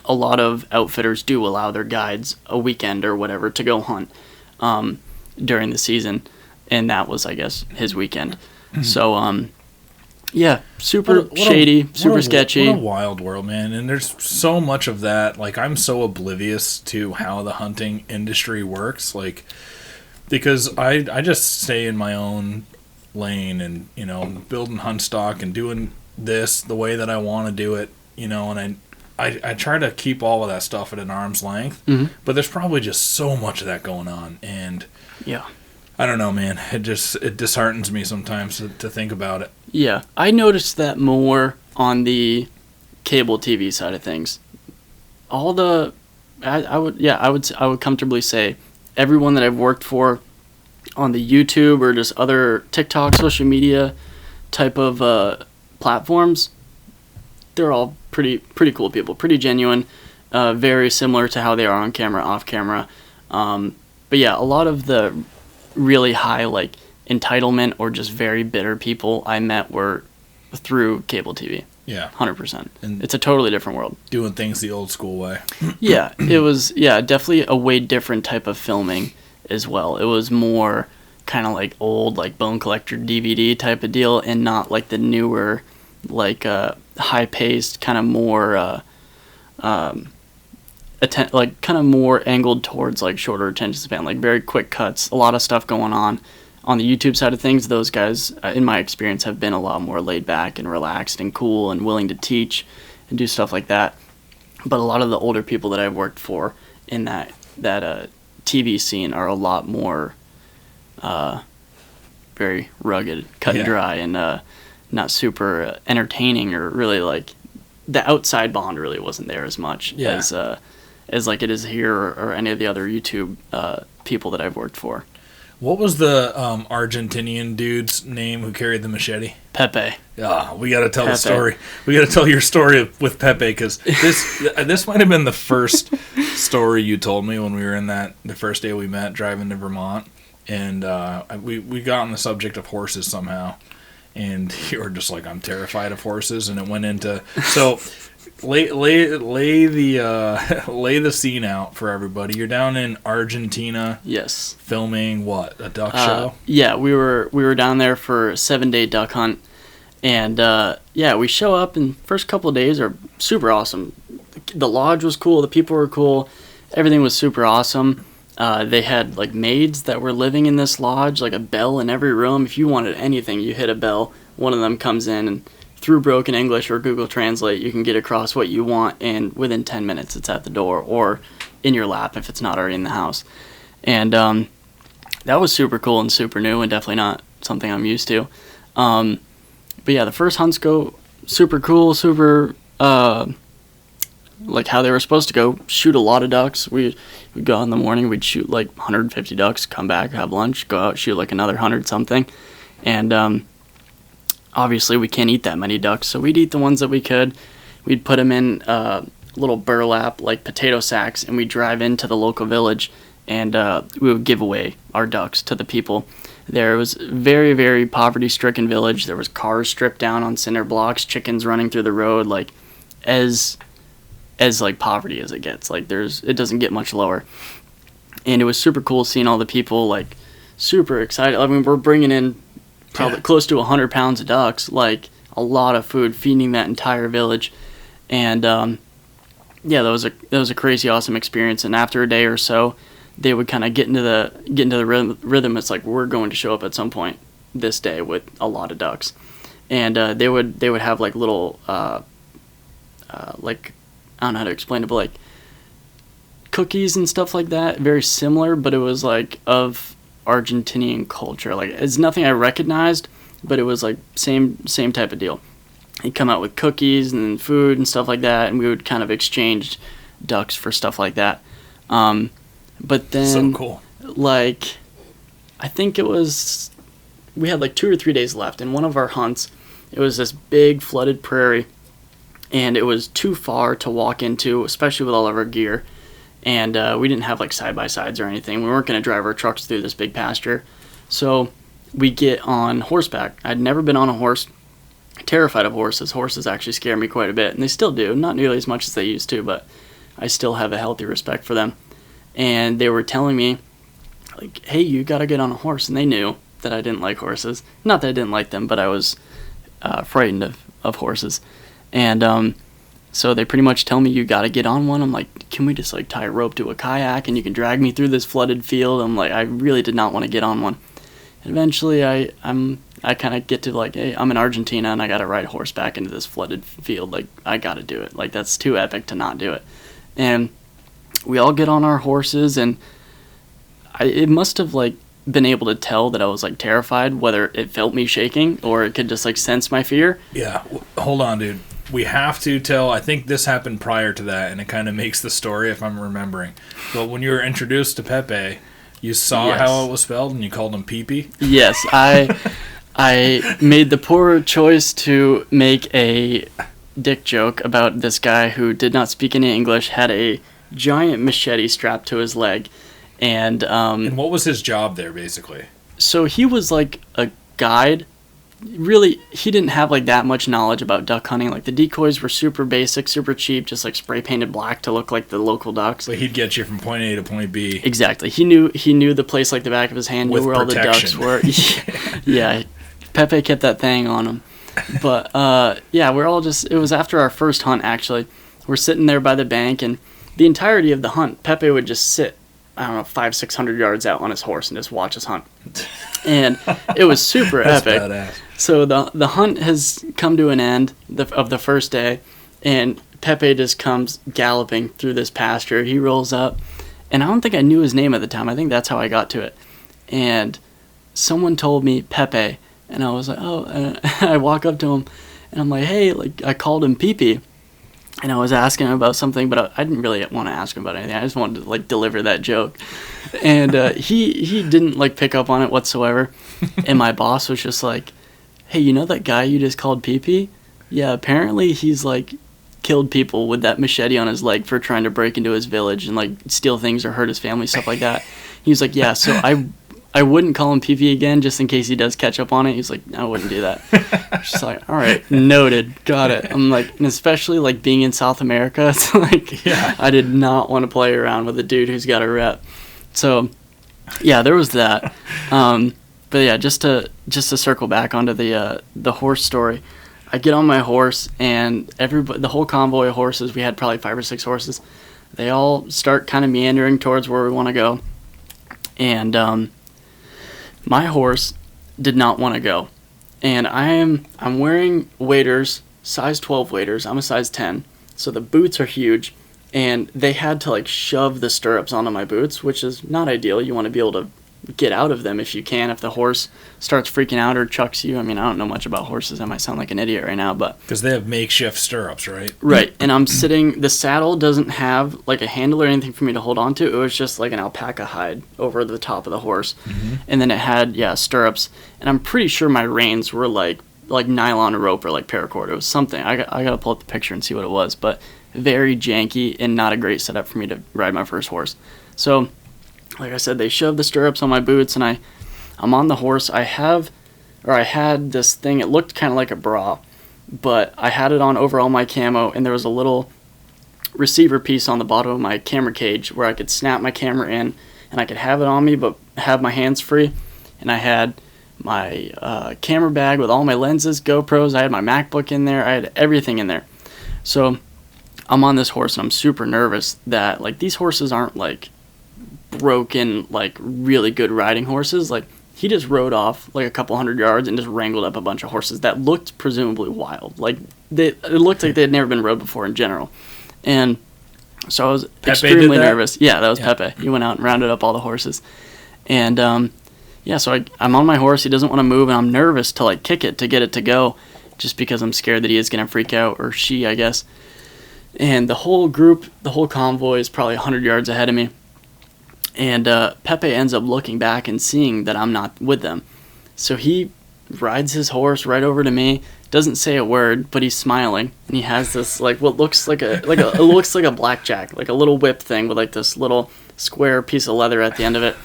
B: a lot of outfitters do allow their guides a weekend or whatever to go hunt during the season, and that was, I guess, his weekend. So yeah, super shady, super sketchy.
C: What a wild world, man. And there's so much of that. Like, I'm so oblivious to how the hunting industry works, like, because I just stay in my own lane and, you know, building HUNTSTOCK and doing this the way that I want to do it, you know, and I try to keep all of that stuff at an arm's length, but there's probably just so much of that going on, and
B: yeah,
C: I don't know, man. It disheartens me sometimes to think about it.
B: Yeah, I noticed that more on the cable TV side of things. I would comfortably say everyone that I've worked for on the YouTube or just other TikTok, social media type of platforms, they're all pretty cool people, pretty genuine, very similar to how they are on camera, off camera. But yeah, a lot of the really high, like, entitlement or just very bitter people I met were through cable TV.
C: Yeah.
B: 100%.
C: And
B: it's a totally different world.
C: Doing things the old school way.
B: Yeah, it was, definitely a way different type of filming as well. It was more kind of like old, like, Bone Collector DVD type of deal, and not like the newer, like, high-paced, kind of more, like kind of more angled towards like shorter attention span, like very quick cuts, a lot of stuff going on. On the YouTube side of things, those guys, in my experience, have been a lot more laid back and relaxed and cool and willing to teach and do stuff like that. But a lot of the older people that I've worked for in that TV scene are a lot more very rugged, cut and dry, and not super entertaining, or really like the outside bond really wasn't there as much as like it is here or any of the other YouTube people that I've worked for.
C: What was the Argentinian dude's name who carried the machete?
B: Pepe.
C: Ah, we got to tell the story. We got to tell your story with Pepe, because this might have been the first story you told me when we were in the first day we met driving to Vermont, and we got on the subject of horses somehow, and you were just like, I'm terrified of horses, and it went into so. Lay the scene out for everybody. You're down in Argentina.
B: Yes.
C: Filming what? A duck show?
B: Yeah, we were down there for a 7-day duck hunt, and we show up, and first couple of days are super awesome. The lodge was cool. The people were cool. Everything was super awesome. They had like maids that were living in this lodge, like a bell in every room. If you wanted anything, you hit a bell. One of them comes in, and through broken English or Google Translate, you can get across what you want, and within 10 minutes it's at the door or in your lap if it's not already in the house. And that was super cool and super new, and definitely not something I'm used to. But yeah, the first hunts go super cool, super like how they were supposed to go. Shoot a lot of ducks. We'd go out in the morning, we'd shoot like 150 ducks, come back, have lunch, go out, shoot like another 100 something. And obviously, we can't eat that many ducks, so we'd eat the ones that we could. We'd put them in little burlap, like potato sacks, and we'd drive into the local village, and we would give away our ducks to the people. There was a very, very poverty-stricken village. There was cars stripped down on cinder blocks, chickens running through the road, like as like poverty as it gets. Like it doesn't get much lower. And it was super cool seeing all the people like super excited. I mean, we're bringing in probably close to 100 pounds of ducks, like a lot of food, feeding that entire village. And that was a crazy awesome experience. And after a day or so, they would kind of get into the rhythm. It's like, we're going to show up at some point this day with a lot of ducks. And they would have like little like, I don't know how to explain it, but like cookies and stuff like that, very similar, but it was like of Argentinian culture. Like, it's nothing I recognized, but it was like same type of deal. He'd come out with cookies and food and stuff like that, and we would kind of exchange ducks for stuff like that. But then,
C: so cool.
B: Like, I think we had like 2 or 3 days left, and one of our hunts, it was this big flooded prairie, and it was too far to walk into, especially with all of our gear. And we didn't have like side-by-sides or anything. We weren't going to drive our trucks through this big pasture. So we get on horseback. I'd never been on a horse. Terrified of horses. Horses actually scare me quite a bit. And they still do. Not nearly as much as they used to, but I still have a healthy respect for them. And they were telling me, like, hey, you got to get on a horse. And they knew that I didn't like horses. Not that I didn't like them, but I was frightened of horses. And so they pretty much tell me, you got to get on one. I'm like, can we just like tie a rope to a kayak and you can drag me through this flooded field? I'm like, I really did not want to get on one. And eventually I kind of get to like, hey, I'm in Argentina and I got to ride horseback into this flooded field. Like, I got to do it. Like, that's too epic to not do it. And we all get on our horses, and it must have like been able to tell that I was like terrified, whether it felt me shaking or it could just like sense my fear.
C: Yeah. Hold on, dude. We have to tell, I think this happened prior to that, and it kind of makes the story if I'm remembering. But when you were introduced to Pepe, you saw how it was spelled, and you called him Pee-Pee?
B: Yes, I made the poor choice to make a dick joke about this guy who did not speak any English, had a giant machete strapped to his leg. And
C: what was his job there, basically?
B: So he was like a guide. Really, he didn't have like that much knowledge about duck hunting. Like, the decoys were super basic, super cheap, just like spray painted black to look like the local ducks.
C: But he'd get you from point A to point B.
B: Exactly. He knew the place like the back of his hand, knew where all the ducks were. Yeah, Pepe kept that thing on him. But we're all just, it was after our first hunt actually, we're sitting there by the bank, and the entirety of the hunt, Pepe would just sit, I don't know, 500-600 yards out on his horse and just watch us hunt. And it was super epic.
C: Badass.
B: So the hunt has come to an end of the first day, and Pepe just comes galloping through this pasture. He rolls up, and I don't think I knew his name at the time. I think that's how I got to it. And someone told me Pepe, and I was like, oh, and I walk up to him, and I'm like, hey, like, I called him Pee-Pee, and I was asking him about something, but I didn't really want to ask him about anything. I just wanted to, like, deliver that joke. And he didn't, like, pick up on it whatsoever. And my boss was just like, hey, you know that guy you just called Pee-Pee? Yeah, apparently he's, like, killed people with that machete on his leg for trying to break into his village and, like, steal things or hurt his family, stuff like that. He was like, yeah, so I wouldn't call him Pee-Pee again just in case he does catch up on it. He's like, I wouldn't do that. Just like, all right, noted, got it. I'm like, and especially like being in South America, it's like, yeah. I did not want to play around with a dude who's got a rep. So, yeah, there was that. But yeah, just to circle back onto the horse story, I get on my horse, and the whole convoy of horses, we had probably 5 or 6 horses. They all start kind of meandering towards where we want to go, and my horse did not want to go, and I'm wearing waders, size 12 waders. I'm a size 10, so the boots are huge, and they had to like shove the stirrups onto my boots, which is not ideal. You want to be able to get out of them if you can. If the horse starts freaking out or chucks you, I mean, I don't know much about horses. I might sound like an idiot right now, but
C: because they have makeshift stirrups, right?
B: Right, and I'm sitting. The saddle doesn't have like a handle or anything for me to hold on to. It was just like an alpaca hide over the top of the horse, and then it had stirrups. And I'm pretty sure my reins were like nylon rope or like paracord. It was something. I gotta pull up the picture and see what it was, but very janky and not a great setup for me to ride my first horse. So, like I said, they shoved the stirrups on my boots, and I'm on the horse. I had this thing. It looked kind of like a bra, but I had it on over all my camo, and there was a little receiver piece on the bottom of my camera cage where I could snap my camera in, and I could have it on me but have my hands free. And I had my camera bag with all my lenses, GoPros. I had my MacBook in there. I had everything in there. So I'm on this horse, and I'm super nervous that like these horses aren't like broken, like really good riding horses. Like he just rode off like a couple 100 yards and just wrangled up a bunch of horses that looked presumably wild. Like it looked like they had never been rode before in general. And so I was extremely nervous. Yeah, that was Pepe. He went out and rounded up all the horses. And so I'm on my horse. He doesn't want to move, and I'm nervous to like kick it to get it to go, just because I'm scared that he is going to freak out, or she, I guess. And the whole convoy is probably 100 yards ahead of me. And Pepe ends up looking back and seeing that I'm not with them. So he rides his horse right over to me, doesn't say a word, but he's smiling. And he has this like what looks like it looks like a blackjack, like a little whip thing with like this little square piece of leather at the end of it.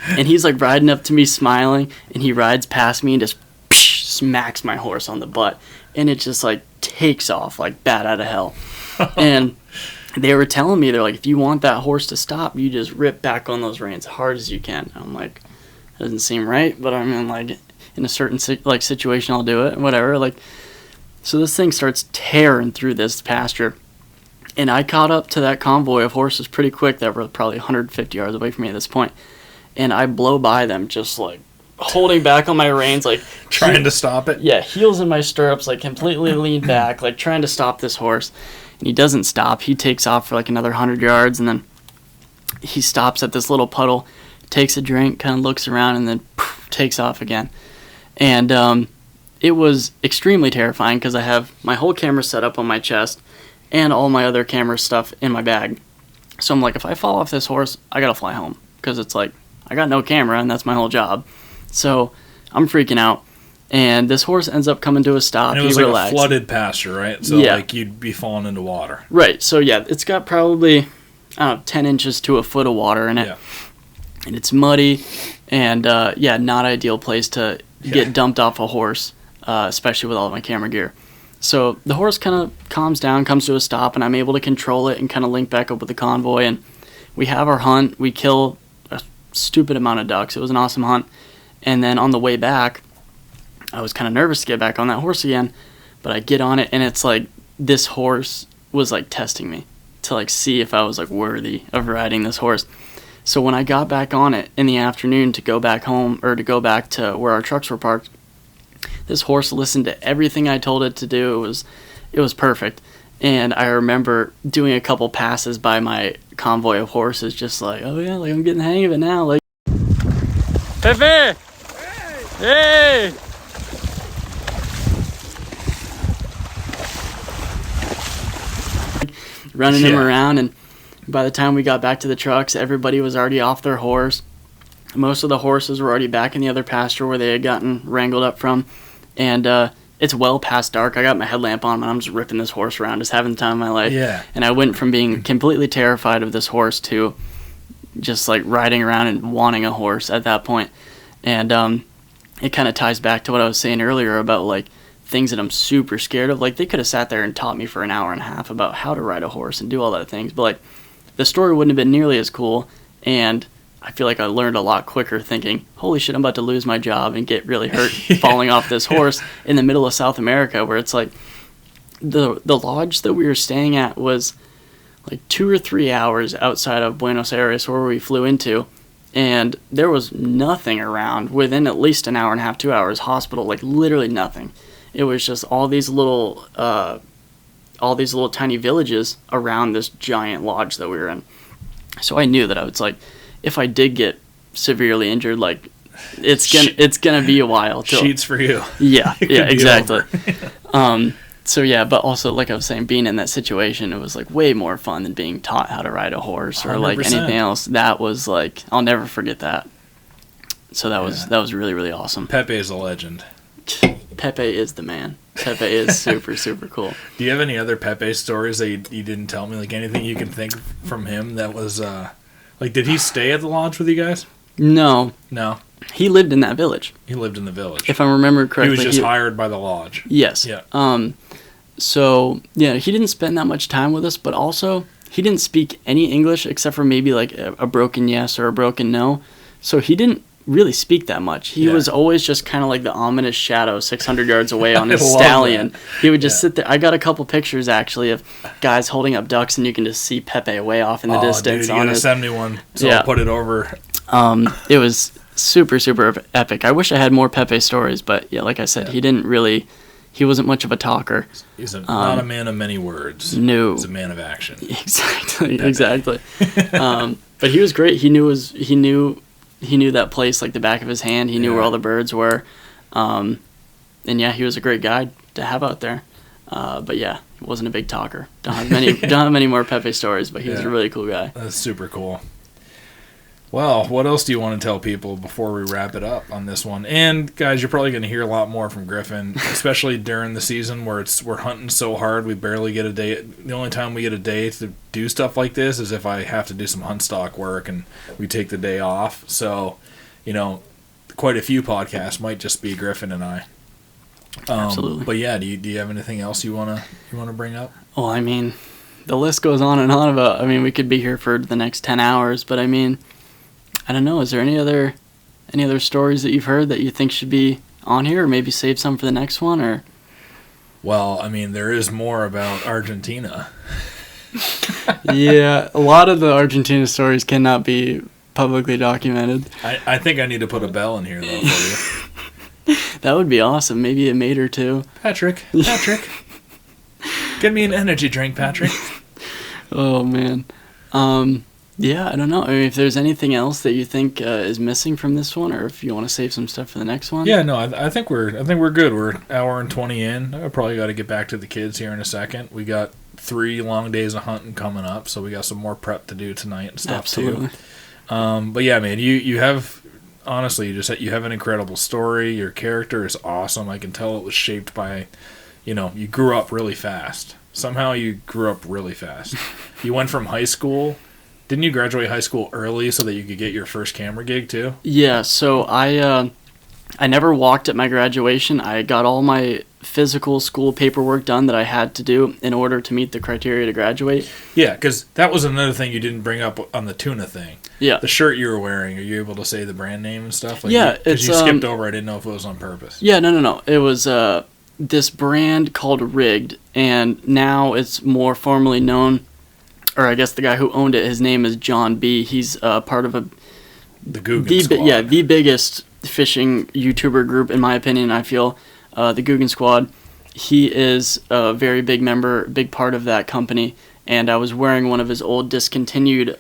B: And he's like riding up to me smiling, and he rides past me and just smacks my horse on the butt. And it just like takes off like bat out of hell. And they were telling me, they're like, if you want that horse to stop, you just rip back on those reins as hard as you can. I'm like, that doesn't seem right, but I mean, like, in a certain situation, I'll do it, whatever. Like, so this thing starts tearing through this pasture, and I caught up to that convoy of horses pretty quick that were probably 150 yards away from me at this point, and I blow by them just like holding back on my reins, like
C: trying to stop it.
B: Yeah, heels in my stirrups, like completely leaned back, like trying to stop this horse. And he doesn't stop. He takes off for like another 100 yards, and then he stops at this little puddle, takes a drink, kind of looks around, and then takes off again. And it was extremely terrifying because I have my whole camera set up on my chest and all my other camera stuff in my bag. So I'm like, if I fall off this horse, I gotta fly home, because it's like I got no camera, and that's my whole job. So I'm freaking out. And this horse ends up coming to a stop.
C: And it was like a flooded pasture, right? So like you'd be falling into water.
B: Right. So yeah, it's got probably, I don't know, 10 inches to a foot of water in it. Yeah. And it's muddy, and not ideal place to get dumped off a horse, especially with all of my camera gear. So the horse kind of calms down, comes to a stop, and I'm able to control it and kind of link back up with the convoy. And we have our hunt. We kill a stupid amount of ducks. It was an awesome hunt. And then on the way back, I was kind of nervous to get back on that horse again, but I get on it, and it's like this horse was like testing me to like see if I was like worthy of riding this horse. So when I got back on it in the afternoon to go back home, or to go back to where our trucks were parked, this horse listened to everything I told it to do. It was perfect. And I remember doing a couple passes by my convoy of horses, just like, oh yeah, like I'm getting the hang of it now. Like, Pepe! Hey! Running him around, and by the time we got back to the trucks, everybody was already off their horse. Most of the horses were already back in the other pasture where they had gotten wrangled up from. And it's well past dark. I got my headlamp on, and I'm just ripping this horse around, just having the time of my life.
C: Yeah.
B: And I went from being completely terrified of this horse to just like riding around and wanting a horse at that point. And it kind of ties back to what I was saying earlier about like things that I'm super scared of. Like, they could have sat there and taught me for an hour and a half about how to ride a horse and do all that things, but like the story wouldn't have been nearly as cool. And I feel like I learned a lot quicker thinking, holy shit, I'm about to lose my job and get really hurt falling off this horse in the middle of South America, where it's like the lodge that we were staying at was like 2 or 3 hours outside of Buenos Aires, where we flew into, and there was nothing around within at least an hour and a half, 2 hours, hospital, like literally nothing. It was just all these little tiny villages around this giant lodge that we were in. So I knew that I was like, if I did get severely injured, like it's gonna be a while till
C: sheets for you.
B: Yeah, exactly. So yeah, but also, like I was saying, being in that situation, it was like way more fun than being taught how to ride a horse or
C: 100%.
B: like anything else. That was like, I'll never forget that. So that was really, really awesome.
C: Pepe is a legend.
B: Pepe is the man. Pepe is super, super cool.
C: Do you have any other Pepe stories that you didn't tell me? Like anything you can think from him that was, like, did he stay at the lodge with you guys?
B: No. He lived in that village.
C: He lived in the village.
B: If I remember correctly.
C: He was just hired by the lodge.
B: Yes.
C: Yeah.
B: So, yeah, he didn't spend that much time with us, but also he didn't speak any English except for maybe like a broken yes or a broken no. So he didn't really speak that much. He was always just kind of like the ominous shadow 600 yards away on his stallion.
C: That.
B: He would just sit there. I got a couple pictures actually of guys holding up ducks, and you can just see Pepe way off in the distance.
C: Dude, you gotta send me one, so I'll put it over.
B: It was super, super epic. I wish I had more Pepe stories, but yeah, like I said, he wasn't much of a talker.
C: He's not a man of many words.
B: No.
C: He's a man of action.
B: Exactly. But he was great. He knew that place like the back of his hand. He knew where all the birds were. And yeah, he was a great guide to have out there. But yeah, he wasn't a big talker. Don't have many more Pepe stories, but he was a really cool guy.
C: That's super cool. Well, what else do you want to tell people before we wrap it up on this one? And guys, you're probably going to hear a lot more from Griffin, especially during the season where we're hunting so hard we barely get a day. The only time we get a day to do stuff like this is if I have to do some hunt stock work and we take the day off. So, quite a few podcasts might just be Griffin and I.
B: Absolutely.
C: But yeah, do you have anything else you wanna bring up?
B: Well, I mean, the list goes on and on about. I mean, we could be here for the next 10 hours, but I mean, I don't know. Is there any other stories that you've heard that you think should be on here, or maybe save some for the next one? Or,
C: well, I mean, there is more about Argentina.
B: Yeah, a lot of the Argentina stories cannot be publicly documented.
C: I think I need to put a bell in here though for you.
B: That would be awesome. Maybe a mate or two.
C: Patrick, get me an energy drink, Patrick.
B: Oh man. Yeah, I don't know. I mean, if there's anything else that you think is missing from this one, or if you want to save some stuff for the next one.
C: Yeah, no, I think we're good. We're an hour and 20 in. I probably got to get back to the kids here in a second. We got 3 long days of hunting coming up, so we got some more prep to do tonight and stuff.
B: Absolutely.
C: Too. But yeah, man, you have honestly you have an incredible story. Your character is awesome. I can tell it was shaped by, you grew up really fast. Somehow you grew up really fast. You went from high school. Didn't you graduate high school early so that you could get your first camera gig too?
B: Yeah, so I never walked at my graduation. I got all my physical school paperwork done that I had to do in order to meet the criteria to graduate.
C: Yeah, because that was another thing you didn't bring up on the tuna thing.
B: Yeah.
C: The shirt you were wearing, are you able to say the brand name and stuff?
B: Yeah,
C: because you skipped over. I didn't know if it was on purpose.
B: Yeah, no. It was this brand called Rigged, and now it's more formally known, or I guess the guy who owned it, his name is John B. He's part of
C: the Guggen Squad.
B: The biggest fishing YouTuber group, in my opinion, I feel, the Guggen Squad. He is a very big part of that company, and I was wearing one of his old discontinued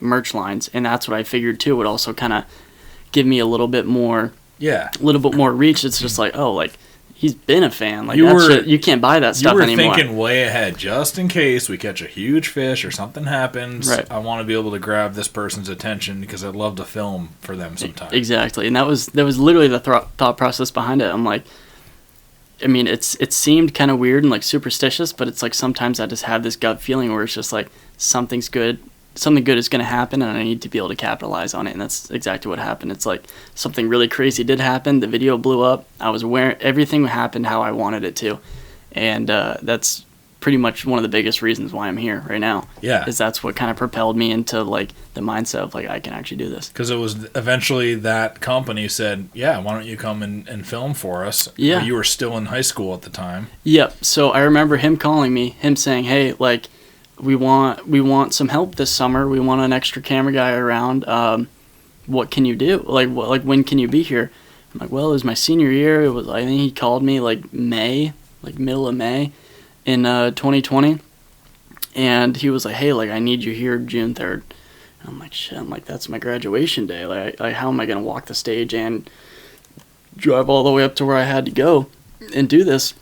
B: merch lines, and that's what I figured too would also kind of give me a little bit more reach. It's just like, oh, like, he's been a fan. Like, you can't buy that stuff anymore.
C: You were thinking way ahead, just in case we catch a huge fish or something happens.
B: Right.
C: I want to be able to grab this person's attention because I'd love to film for them sometime.
B: Exactly, and that was literally the thought process behind it. I'm like, I mean, it seemed kind of weird and like superstitious, but it's like sometimes I just have this gut feeling where it's just like something good is going to happen, and I need to be able to capitalize on it, and that's exactly what happened. It's like something really crazy did happen. The video blew up. I was wearing everything happened how I wanted it to, and that's pretty much one of the biggest reasons why I'm here right now.
C: Yeah,
B: is that's what kind of propelled me into like the mindset of like I can actually do this.
C: Because it was eventually that company said, "Yeah, why don't you come and film for us?"
B: Yeah,
C: you were still in high school at the time.
B: Yep. So I remember him calling me, him saying, "Hey, like, we want some help this summer. We want an extra camera guy around. What can you do? Like when can you be here?" I'm like, well, it was my senior year. It was, I think he called me like May, like middle of May in 2020. And he was like, "Hey, like, I need you here June 3rd. And I'm like, shit, that's my graduation day. Like, how am I going to walk the stage and drive all the way up to where I had to go and do this?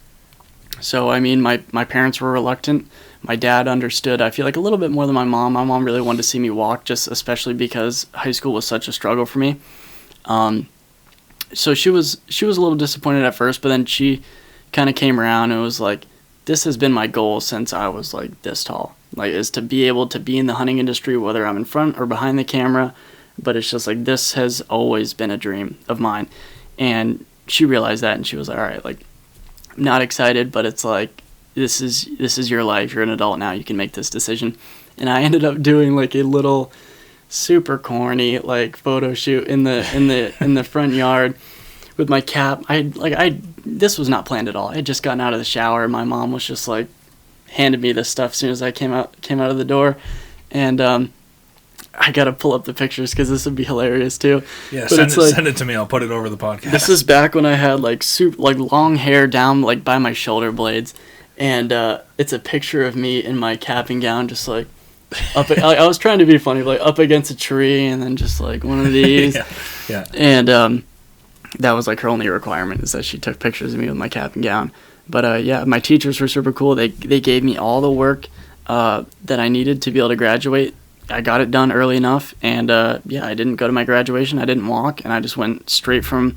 B: So, I mean, my parents were reluctant. My dad understood, I feel like, a little bit more than my mom. My mom really wanted to see me walk, just especially because high school was such a struggle for me. So she was a little disappointed at first, but then she kind of came around and was like, this has been my goal since I was like this tall, like, is to be able to be in the hunting industry, whether I'm in front or behind the camera. But it's just like, this has always been a dream of mine. And she realized that, and she was like, all right, like, I'm not excited, but it's like, this is your life. You're an adult now. You can make this decision. And I ended up doing like a little super corny like photo shoot in the front yard with my cap. This was not planned at all. I had just gotten out of the shower. My mom was just like handed me this stuff as soon as I came out of the door, and I gotta pull up the pictures because this would be hilarious too.
C: Yeah, send it to me. I'll put it over the podcast.
B: This is back when I had like long hair down like by my shoulder blades, and it's a picture of me in my cap and gown, just like up. I was trying to be funny, like up against a tree, and then just like one of these.
C: yeah.
B: And that was like her only requirement, is that she took pictures of me with my cap and gown. But yeah, my teachers were super cool. They gave me all the work that I needed to be able to graduate. I got it done early enough, and yeah, I didn't go to my graduation. I didn't walk, and I just went straight from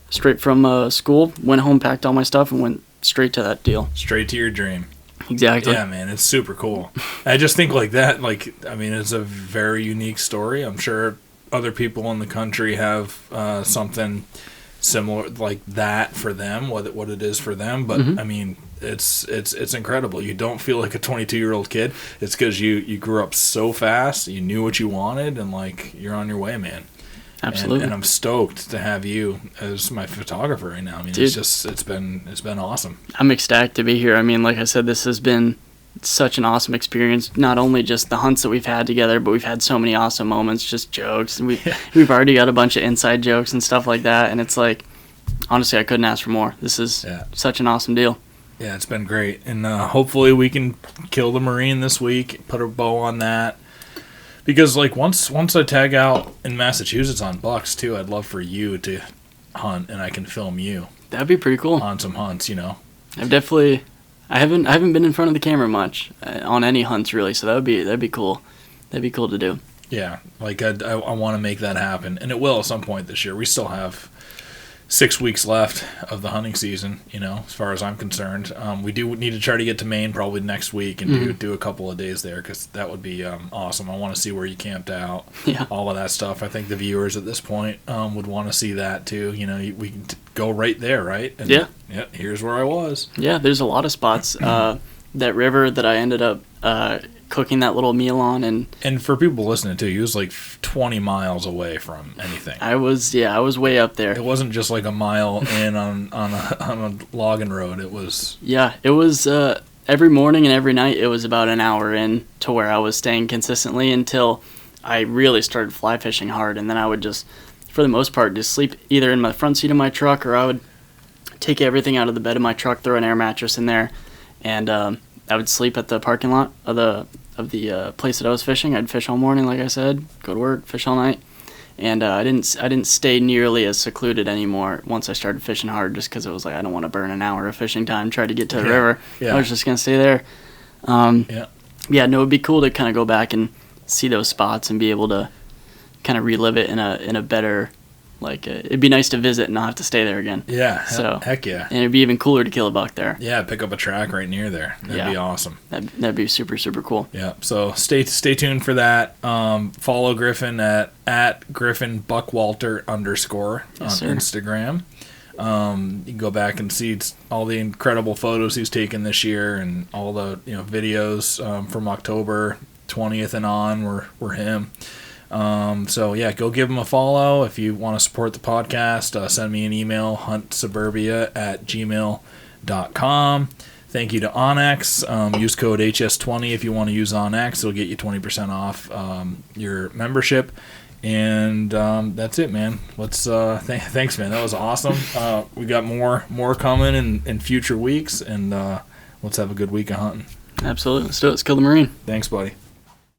B: school, went home, packed all my stuff, and went straight to that deal.
C: Straight to your dream.
B: Exactly.
C: Yeah, man, it's super cool. I just think like that, like, I mean, it's a very unique story. I'm sure other people in the country have something similar like that for them, what it is for them, but I mean, it's incredible. You don't feel like a 22-year-old kid. It's because you grew up so fast, you knew what you wanted, and like, you're on your way, man.
B: Absolutely.
C: And I'm stoked to have you as my photographer right now. I mean,
B: dude,
C: it's been awesome.
B: I'm ecstatic to be here. I mean, like I said, this has been such an awesome experience. Not only just the hunts that we've had together, but we've had so many awesome moments, just jokes. And we've already got a bunch of inside jokes and stuff like that. And it's like, honestly, I couldn't ask for more. This is such an awesome deal.
C: Yeah, it's been great. And hopefully we can kill the Marine this week, put a bow on that. Because like once I tag out in Massachusetts on bucks too, I'd love for you to hunt and I can film you.
B: That'd be pretty cool.
C: On some hunts, you know.
B: I haven't been in front of the camera much on any hunts really, so that'd be cool. That'd be cool to do.
C: Yeah, like I want to make that happen, and it will at some point this year. We still have 6 weeks left of the hunting season, you know, as far as I'm concerned. We do need to try to get to Maine probably next week and do a couple of days there, because that would be awesome. I want to see where you camped out, all of that stuff. I think the viewers at this point would want to see that too. You know, we can go right there, right? And,
B: yeah,
C: here's where I was.
B: Yeah, there's a lot of spots. That river that I ended up cooking that little meal on.
C: And for people listening too, he was like 20 miles away from anything.
B: I was way up there.
C: It wasn't just like a mile in on a logging road. It was.
B: Yeah, it was every morning and every night. It was about an hour in to where I was staying consistently until I really started fly fishing hard, and then I would just, for the most part, just sleep either in my front seat of my truck, or I would take everything out of the bed of my truck, throw an air mattress in there, and I would sleep at the parking lot of the place that I was fishing. I'd fish all morning, like I said, go to work, fish all night, and I didn't stay nearly as secluded anymore once I started fishing hard, just because it was like I don't want to burn an hour of fishing time try to get to the river.
C: Yeah.
B: I was just gonna stay there. Yeah, no, it'd be cool to kind of go back and see those spots and be able to kind of relive it in a better, like, it'd be nice to visit and not have to stay there again.
C: Yeah,
B: so
C: heck yeah.
B: And it'd be even cooler to kill a buck there.
C: Yeah, pick up a track right near there. That'd be awesome.
B: That'd be super, super cool.
C: Yeah, so stay tuned for that. Follow Griffin at Griffin Buckwalter _ on Instagram. You can go back and see all the incredible photos he's taken this year, and all the videos from October 20th and on were him. So yeah, go give him a follow. If you want to support the podcast, send me an email, huntsuburbia@gmail.com. Thank you to Onyx. Use code HS20 if you want to use Onyx. It'll get you 20% off your membership. And that's it, man. Thanks, man. That was awesome. We got more coming in future weeks, and let's have a good week of hunting.
B: Absolutely. Let's do it. Let's kill the Marine.
C: Thanks, buddy.